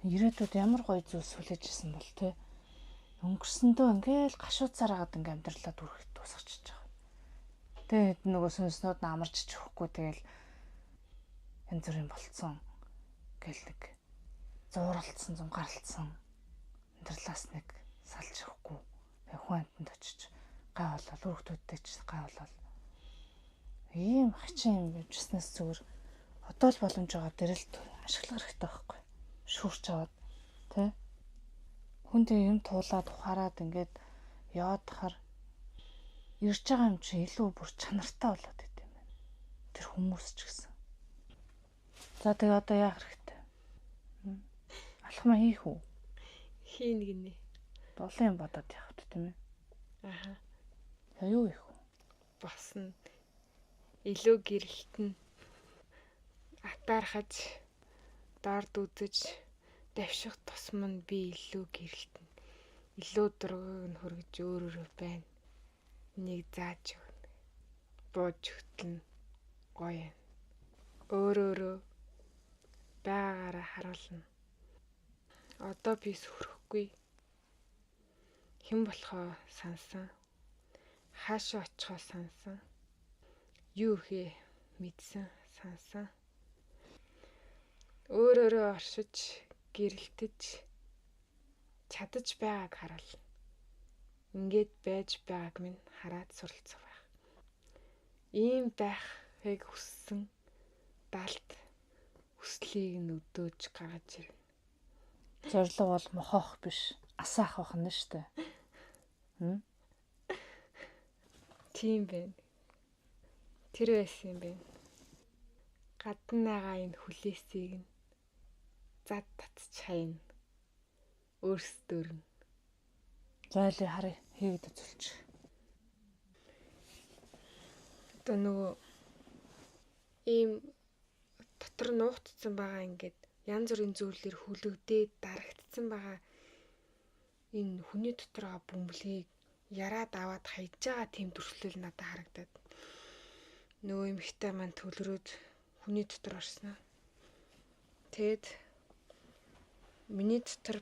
Ирээдүйд ямар гоё зүйл сүлээж исэн бол те өнгөрсөндөө ингээл гашууцаар хагаад ингээм амьдралаа дүрхэж дуусгачихж байгаа. Тэгээд нөгөө сүнснүүд нь амарч өгөхгүй тэгэл янз бүрийн болцсон гэл нэг зууралцсан зунгааралцсан амьдралаас нэг салж өгөхгүй хүн амтнд очиж гай болол өөртөөдтэй ч гай болол ийм хачин юм бичснээс зүгээр одоо л боломж байгаа дэрэлт ашиглах хэрэгтэй байхгүй шүүрч аваад тий хүн тэг юм туулаад ухаарад ингээд яваад хахаар ирж байгаа юм чи илүү бүр чанартай болоод идэв юм байна тэр хүмүүс ч гэсэн за тэгээ одоо яах хэрэгтэй алхмаа хийх үү хийнэ гинэ Олон юм бодоод явах тийм ээ. Аха. Юу их вэ? Босно. Илүү гэрэлтэн. Атаархаж, дорд үзэж, давших тусам нь би илүү гэрэлтэн. Илүү дургуйг нь хөргөж өөрөөрөө байна. Нэг зааж өгнө. Бууж хөтлөн гоё. Өөрөөрөө байгаараа харуулна. Одоо би сүрхэхгүй. Хэн болохоо сансан. Хаашаа очихоо сансан. Юу хээ мэдсэн сансан. Өөрөөрөө оршиж, гэрэлтэж чадаж байгааг харуулна. Ингээд байж байгааг минь хараад суралцах байх. Ийм байхыг хүссэн далд хүслийг нь өдөөж гаргаж ирнэ. Зорилго бол мохоох биш, асаах байх нь штэ. Тийм байна. Тэр байсан юм байна. Гаднаагаа энэ хүлээсийг нь зад татч хайна. Өөрсдөр нь. Зайлыг харъя, хийгээд үзүүлчих. Одоо нөгөө ийм дотор нуугдсан байгаа ингээд янз бүрийн зүйлээр хүлэгдээд дарагдсан байгаа энэ хүний дотор байгаа бөмбөлгийг яраад аваад хайж байгаа тийм төрслөл надад харагдаад. Нөгөө эмэгтэй маань төлрөөд хүний дотор орсноо. Тэгэд миний дотор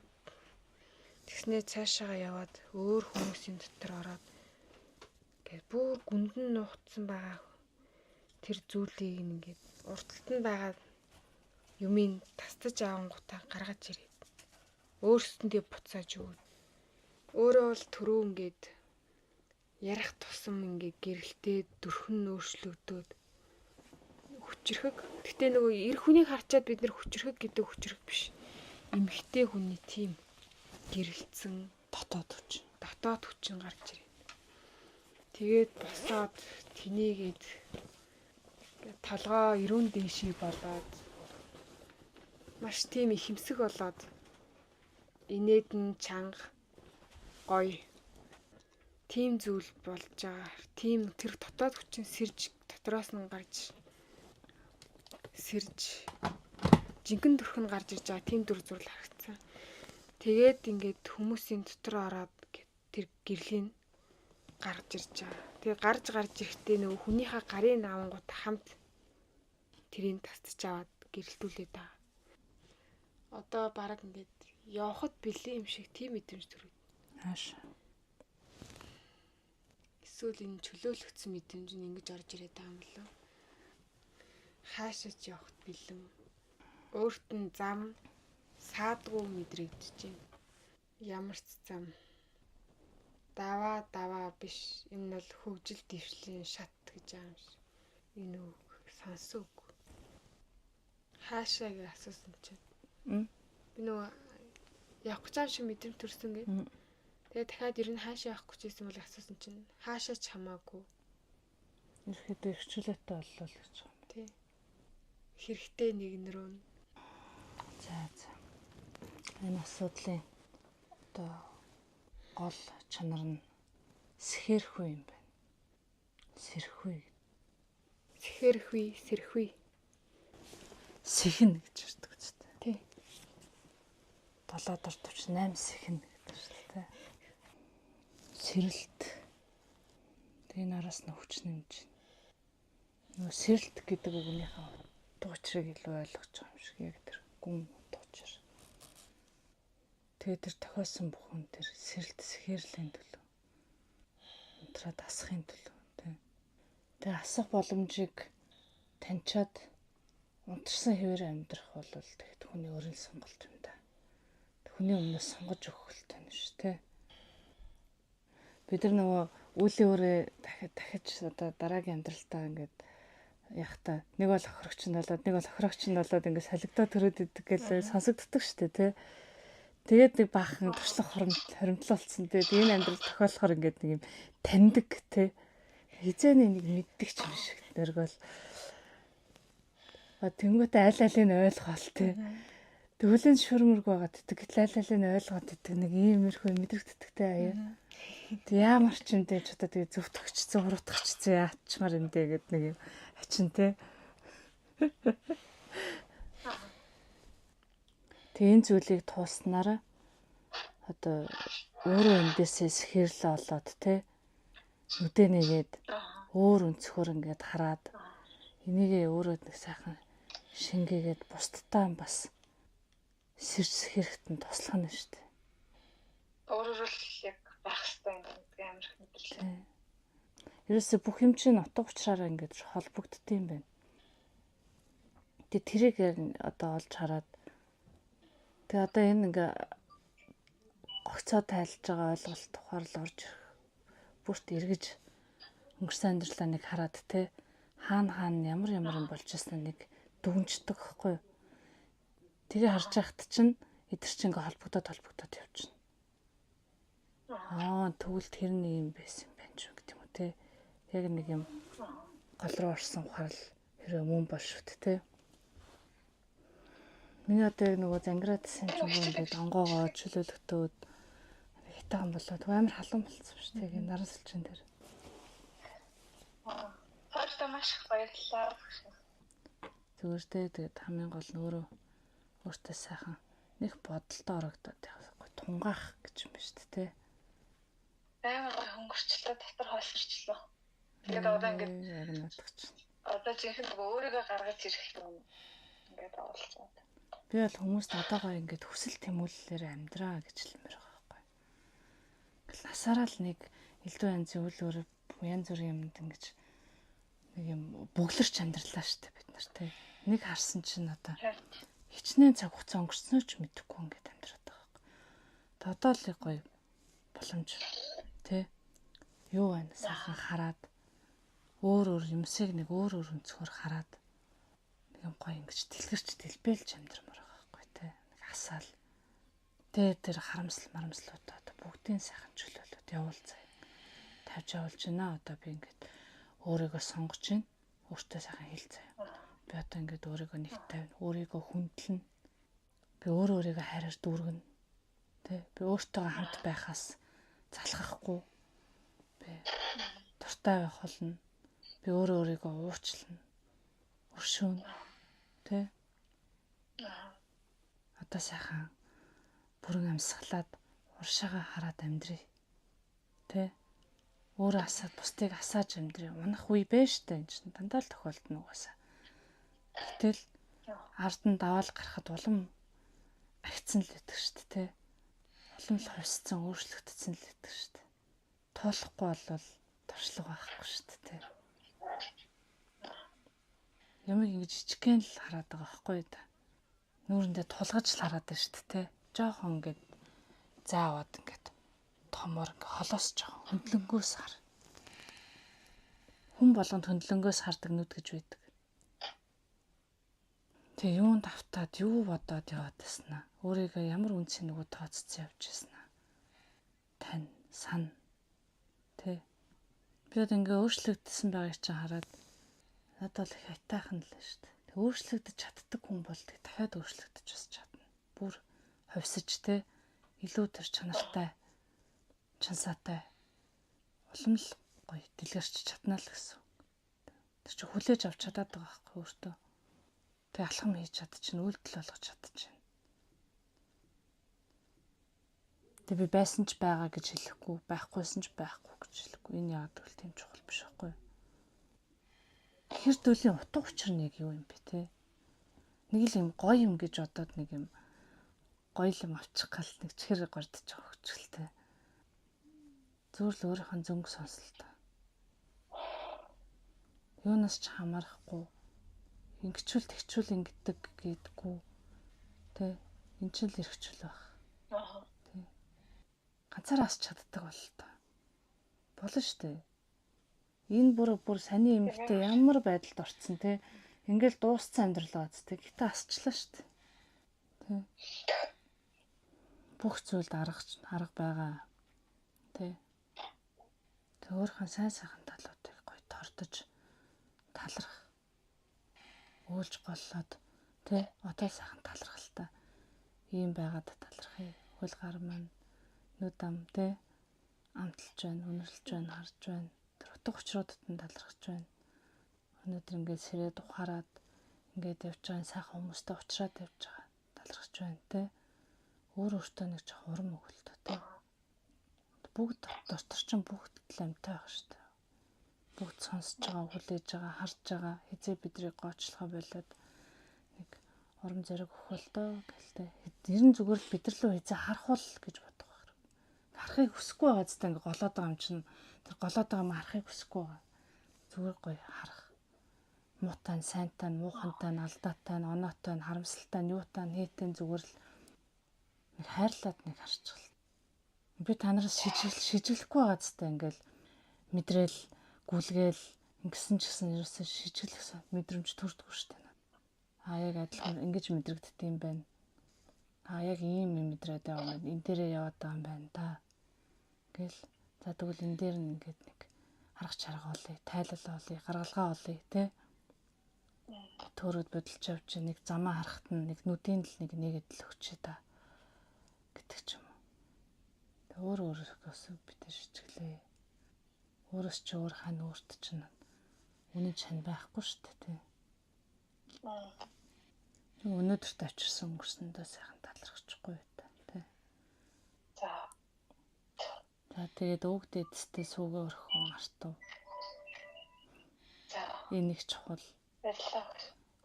тэгснээ цаашаага яваад өөр хүмүүсийн дотор ороод ингээд бүр гүндэн нуугдсан байгаа тэр зүйлийг ингээд урталт нь байгаа юмыг тастаж авангуудаа гаргаж ирээд өөрсөндөө буцааж өгөөд өөрөө бол түрүү ингээд ярих тусам ингээд гэрэлтээд дөрхөн нөөшлөгдөөд хүчрхэг. Гэтэ нөгөө эр хүнийг харчаад бид нэр хүчрхэг гэдэг хүчрхэг биш. Эмэгтэй хүний тийм гэрэлтсэн Дотоод хүчин гарч ирээ. Тэгээд босоод тэнийгээд толгоо эрүүн дэшиг болоод маш тийм их хэмсэг болоод инээдэн чанга гоё тийм зүйл болж байгаа. Тийм тэр дотоод хүчин сэрж дотроос нь гарч сэрж жинхэнэ төрх нь гарч ирж байгаа. Тийм дүр зураг харагдсан. Тэгээд ингээд хүмүүсийн дотор ороод тэр гэрлийн гарч ирж байгаа. Тэгээд гарч ирэхдээ нөгөө хүнийхээ гарын авангууд хамт тэрийг тасч аваад гэрэлтүүлээд байгаа. Одоо бараг ингээд явхад бэлэн юм шиг тийм мэдрэмж төрөв. Хааш. Эсвэл энэ чөлөөлөгдсөн мэдрэмж нь ингэж орж ирээд байгаа юм болов. Хаашаач явхад бэлэн. Өөрт нь зам саадгүй мэдрэгдэж байна. Ямар ч зам даваа биш. Энэ бол хөгжил дэвшлийн шат гэж байгаа юм шиг. Энэ үг сонсоо үг. Хаашаа гэж асуусан чинь. Би нөгөө явах гэж байгаа шиг мэдрэмж төрсөн гэ. Тэгээ дахиад ер нь хаашаа явах гэж байсан бол асуусан чинь хаашаач хамаагүй. Ирэхэд эрхчлөөтэй боллоо л гэж байгаа юм. Тий. Хэрэгтэй нэгнэрөө. За. Энэ асуудлын одоо гол чанар нь сэхэрхүй юм байна. Сэрхүй. Сэрхүй. Сэхэн гэж ярьдаг үстэй. Тий. 7-48 сэхэн гэдэг шүү дээ. Сэрэлт. Тэгээ нараас нь хүч нэмж. Нөгөө сэрэлт гэдэг үгнийхээ дуучрыг илүү ойлгож байгаа юм шиг яг тэр гүн дуучир. Тэгээ тэр тохиосон бүхэн тэр сэрэлт сэхэрлийн төлөө. Унтраад асахын төлөө тий. Тэгээ асах боломжийг таньчаад унтарсан хэвээр амьдрах бол тэгэхэд хүний өрийн сонголт юм да. Хүний өмнөөс сонгож өгөх хэлтэй юм шүү тий. Бид нар нөгөө үлийн өрөө дахиж одоо дараагийн амьдралтаа ингээд яхта нэг бол охирогч нь болоод нэг бол охирогч нь болоод ингээд солигдоо төрөөд идэг гэж сонсогддог шүү дээ тий. Тэгээд нэг баахан туршлах хоримтлол болсон. Тэгээд энэ амьдрал тохиолохоор ингээд нэг юм таньдаг тий. Хизээний нэг мэддэг юм шиг дэргэл. Тэнгүүтээ аль алийг нь ойлгоол тий. Тэг хүлэн шүрмэрг байгаа тэтг лайлалын ойлгоод тэтг нэг иймэрхүү мэдрэгддэгтэй аяа. Тэг ямар ч юм дэж одоо тэгээ зөвтгөгчсөн хурдгчсэн яачмаар юм дээ гэд нэг юм ачин те. Тэг энэ зүйлийг тууснараа одоо өөрөө эндээсээ сэхэрлээ олоод те нүдэнийгээд өөр өнцгөр ингээд хараад энийгээ өөрөө нэг сайхан шингээгээд бусдтаа бас сэрж сэхэрэхт нь туслах нь шүү дээ. Өөрөөр л яг байх хэрэгтэй юм гэдэг амар их мэдрэлээ. Ерөөсөө бүх юм чинь утга учраараа ингээд холбогддог юм байна. Тэгээ тэрийг одоо олж хараад тэгээ одоо энэ ингээ гогцоо тайлж байгаа ойлголт тухаар л орж ирэх. Бүрт эргэж өнгөрсөн амьдралаа нэг хараад те хаана ямар юм болж ирсэн нэг дүгнждэг хэвгүй. Тэгээ харж байхад чинь эдгэр чинь ингээ холбогдоод явчихна. Тэгвэл тэр нэг юм байсан юм байна ч гэдэг юм уу те. Яг нэг юм гол руу орсон ухаал хэрэг мөн бол шүт те. Миний одоо яг нөгөө зангираадсэн юм ингээд онгоогоо чөлөөлөгтөөд хитаан болоод амар халуун болцсон шүү дээ. Наран салчин дээр. Хоёртоо маш их баярлалаа. Зүгээр тэгээд хамгийн гол нь өөртөө сайхан нэг бодолтой орогдоод яахгүй тунгаах гэж юм ба шүү дээ. Амар хөнгөрчлөө дотор хойсорчлоо. Тэгээд одоо ингээд яг надагч. Одоо жинхэнэ өөрийгөө гаргаж ирэх юм ингээд оолцоод. Би бол хүмүүст одоогоо ингээд хүсэл тэмүүлэлээр амьдраа гэж хэлмээр байгаа байхгүй. Ингээл насаараа л нэг элдв янзын үйл өөр янз бүрийн юмд ингэж нэг юм бүглэрч амьдралаа шүү дээ бид нар те. Нэг харсан чинь одоо хичнээн цаг хугацаа өнгөрснөө ч мэдэхгүй ингээд амьдраад байгаа байхгүй. Тэгээд одоо л гоё боломж те. Юу байна сайхан хараад өөр юмсыг нэг өөр өнцгөр хараад нэг юм гоё ингэж дэлгэрч дэлбэлж амьдрмаар байгаа байхгүй те. Нэг хасаал. Тэр харамсалуудаа одоо бүгдийн сайхан чөлөөлөд явуулцаа. Тавьж явуулж байна. Одоо би ингээд өөрийгөө сонгож байна. Өөртөө сайхан хэлцээ. Би одоо ингээд өөрийгөө нэг тавина. Өөрийгөө хүндлэн. Би өөрийгөө хайраар дүүргэнэ. Тэ би өөртөөгаа хамт байхаас залхахгүй. Би дуртай байх болно. Би өөрийгөө уучлна. Өршөөнө. Тэ. Одоо сайхан бүрэн амьсгалаад уршаагаа хараад амьдрий. Тэ. Өөрөө асаад бусдыг асааж амьдрий. Унах үе бэ штэ энэ чинь дандаа л тохиолдно угаасаа. Гэтэл ард нь даваал гарахад улам агцсан л байдаг штэ тэ. Улам л хувьсцсан өөрчлөгдсөн л байдаг штэ. Туулахгүй болвол туршлага байхгүй штэ тэ. Ямиг ингэж жижигхэн л хараад байгаа байхгүй да. Нүүрэндээ тулгаж л хараад байна штэ тэ. Жохон ингээд заавад ингээд томор ингээ холоос жоохон хөндлөнгөөс хар. Хүн болгонд хөндлөнгөөс хардаг нүд гэж байдаг. Тэгээ юунд автаад юу бодоод яваад байснаа. Өөрийгөө ямар үнцийн нөгөө тооцсон явж байснаа. Тань, сан. Тэ. Би одоо ингээ өөрчлөгдсөн байгааг чинь хараад надад л их хайтайхан л шүү дээ. Тэг өөрчлөгдөж чаддаг хүн бол тэг дахиад өөрчлөгдөж бас чадна. Бүр ховсож тэ илүү тэр чанартай чансаатай улам л гоё дэлгэрч чадна л гэсэн. Тэр чи хүлээж авч чадаад байгаа байхгүй өөртөө. Тэг алхам хийж чадчихна, үйлдэл болгож чадчихна. Тэг би байсан ч байгаа гэж хэлэхгүй, байхгүйсэн ч байхгүй гэж хэлэхгүй. Энэ яагаад гэвэл тийм чухал биш байхгүй. Хэр төлийн утга учир нэг юу юм бэ те? Нэг л юм гоё юм гэж бодоод нэг юм гоё юм авчих гал нэг чихэр гордож байгаа хөчгөлтэй. Зүгээр л өөрийнхөө зөнгө сонслоо. Юунаас ч хамаарахгүй ингэчүүл тэгчүүл ингэдэг гэдэггүй. Тэ энэ ч л эрхчүүл байх. Тэ. Ганцаараа асч чаддаг бол та. Болно штэ. Энэ бүр саний эмэгтэй ямар байдалд орцсон те. Ингээл дууссан амьдрал байгааз те. Гэтэ асчлаа штэ. Тэ. Бүх зүйлд арга байгаа. Тэ. Өөрийнхөө сайн сайхан талуудыг гоё тордож талрах. Өөлж голлоод тэ одоо сайхан талрахалтай ийм байгаад талархъя. Хөл гар маань нүд ам те амталж байна, үнэрлж байна, харж байна. Тэр утга учруудад нь талархаж байна. Өнөөдөр ингээд сэрээд ухаарад ингээд явж байгаа сайхан хүмүүстэй уулзраад явж байгаа. Талархаж байна те. Өөртөө нэг жоох урам өгөлтөө те. Бүгд дотор чинь бүгд л амьтай байх шүү дээ. Бүгд сонсож байгаа, хүлээж байгаа, харж байгаа. Хизээ бидрийг гоочлохоо болоод нэг урам зориг өгөх л доо гэлтэй. Ер нь зүгээр л бид нар лөө хизээ харахул гэж бодох байх. Харахыг хүсэхгүй байгаа зү ингээ голоод байгаа юм чинь тэр голоод байгаа юм харахыг хүсэхгүй байгаа. Зүгээр гоё харах. Муутай, сайнтай, муухантай, алдаатай, оноотой, харамсалтай, юутай, нээтэй зүгээр л нэг хайрлаад нэг харчихвал. Би та нараас шижиглэхгүй байгаа зү ингээл мэдрээл гүлгээл ингэсэн ч гэсэн ерөөсөө шижиглэх мэдрэмж төрдгөө шүү дээ. Яг адилхан ингэж мэдрэгддэг юм байна. Яг ийм юм мэдрээд байгаа юм. Энэ дээрээ яваад байгаа юм байна да. Гэл за тэгвэл энэ дээр нь ингээд нэг харах чарга олъё, тайлал олъё, гаргалгаа олъё те. Төрөд бодолж явж нэг замаа харахад нь нэг нүдийн л нэг нэгэд л өгчээ да. Гэдэг ч юм уу. Тэг өөрөөс бид шижиглээ. Өөрөөс ч өөр хань өөрт чинь үнэн чань байхгүй шүү дээ тий. Өнөөдөрт авчирсан өнгөрсөндөө сайхан талархчихгүй та тий. За тэгээд өвгд эцтэй сүүгээ өрхөн мартав. Энэ их чухал.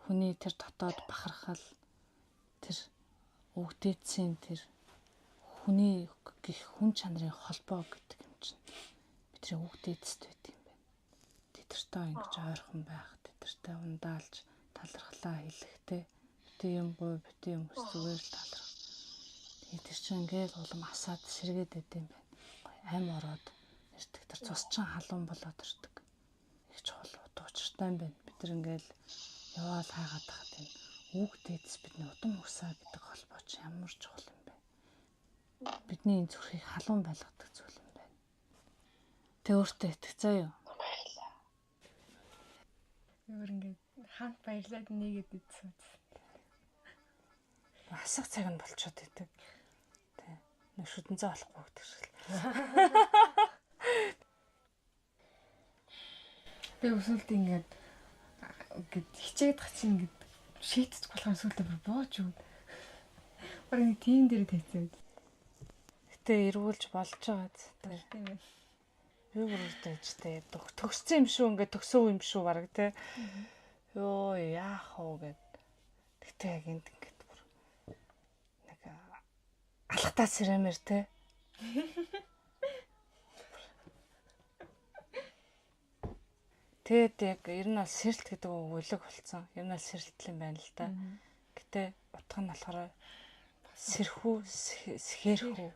Хүний тэр дотоод бахархал тэр өвгдээцийн тэр хүний гих хүн чанарын холбоо гэдэг юм чинь бидний өвгдээцэд байт юм байна. Тэдэртэй ингэж ойрхон байх, тэдэртэй ундаалж талархлаа хэлэхтэй бити юм буу, бити юм зүгээр л таларх. Тэгээд тэр чинь ингээл улам асаад сэргээд байт юм байна. Ам ороод ирдэг. Тэр цусчин халуун болоод ирдэг. Их чухал учиртай юм байна. Бид нар ингээл яваал хайгаад тахад энэ өвгдээц бидний удам усаа гэдэг холбоо ч ямар чухал юм бэ. Бидний энэ зүрхийг халуун байлгадаг зүйл юм байна. Тэ өөртөө итгэцээ юу? Баярлаа. Өөр ингээд хамт баярлаад нэгэд идсэн. Асах цаг нь болчиход идэг. Тэ. Нэг шүдэнцээ болохгүй гэдэг шиг. Би өсөлт ингээд хичээд гацсан ингээд шийдчих болохоор сүлдээ бууж өгд. Барин тийм дээр тавьсан. Гэтэ эргүүлж болж байгаа зү. Тийм ээ. Юу бүрдээжтэй төгссөн юм шүү ингээд төгсөв юм шүү бараг те. Йоо яах вэ гэд. Гэтэ яг энд ингээд бүр нэг алхтаа сэрэмэр те. Тэгэд яг ер нь сэрэлт гэдэг үг өлөг болсон. Ер нь сэрэлт юм байна л да. Гэтэ утга нь болохоор сэрхүү, сэхэрхүү.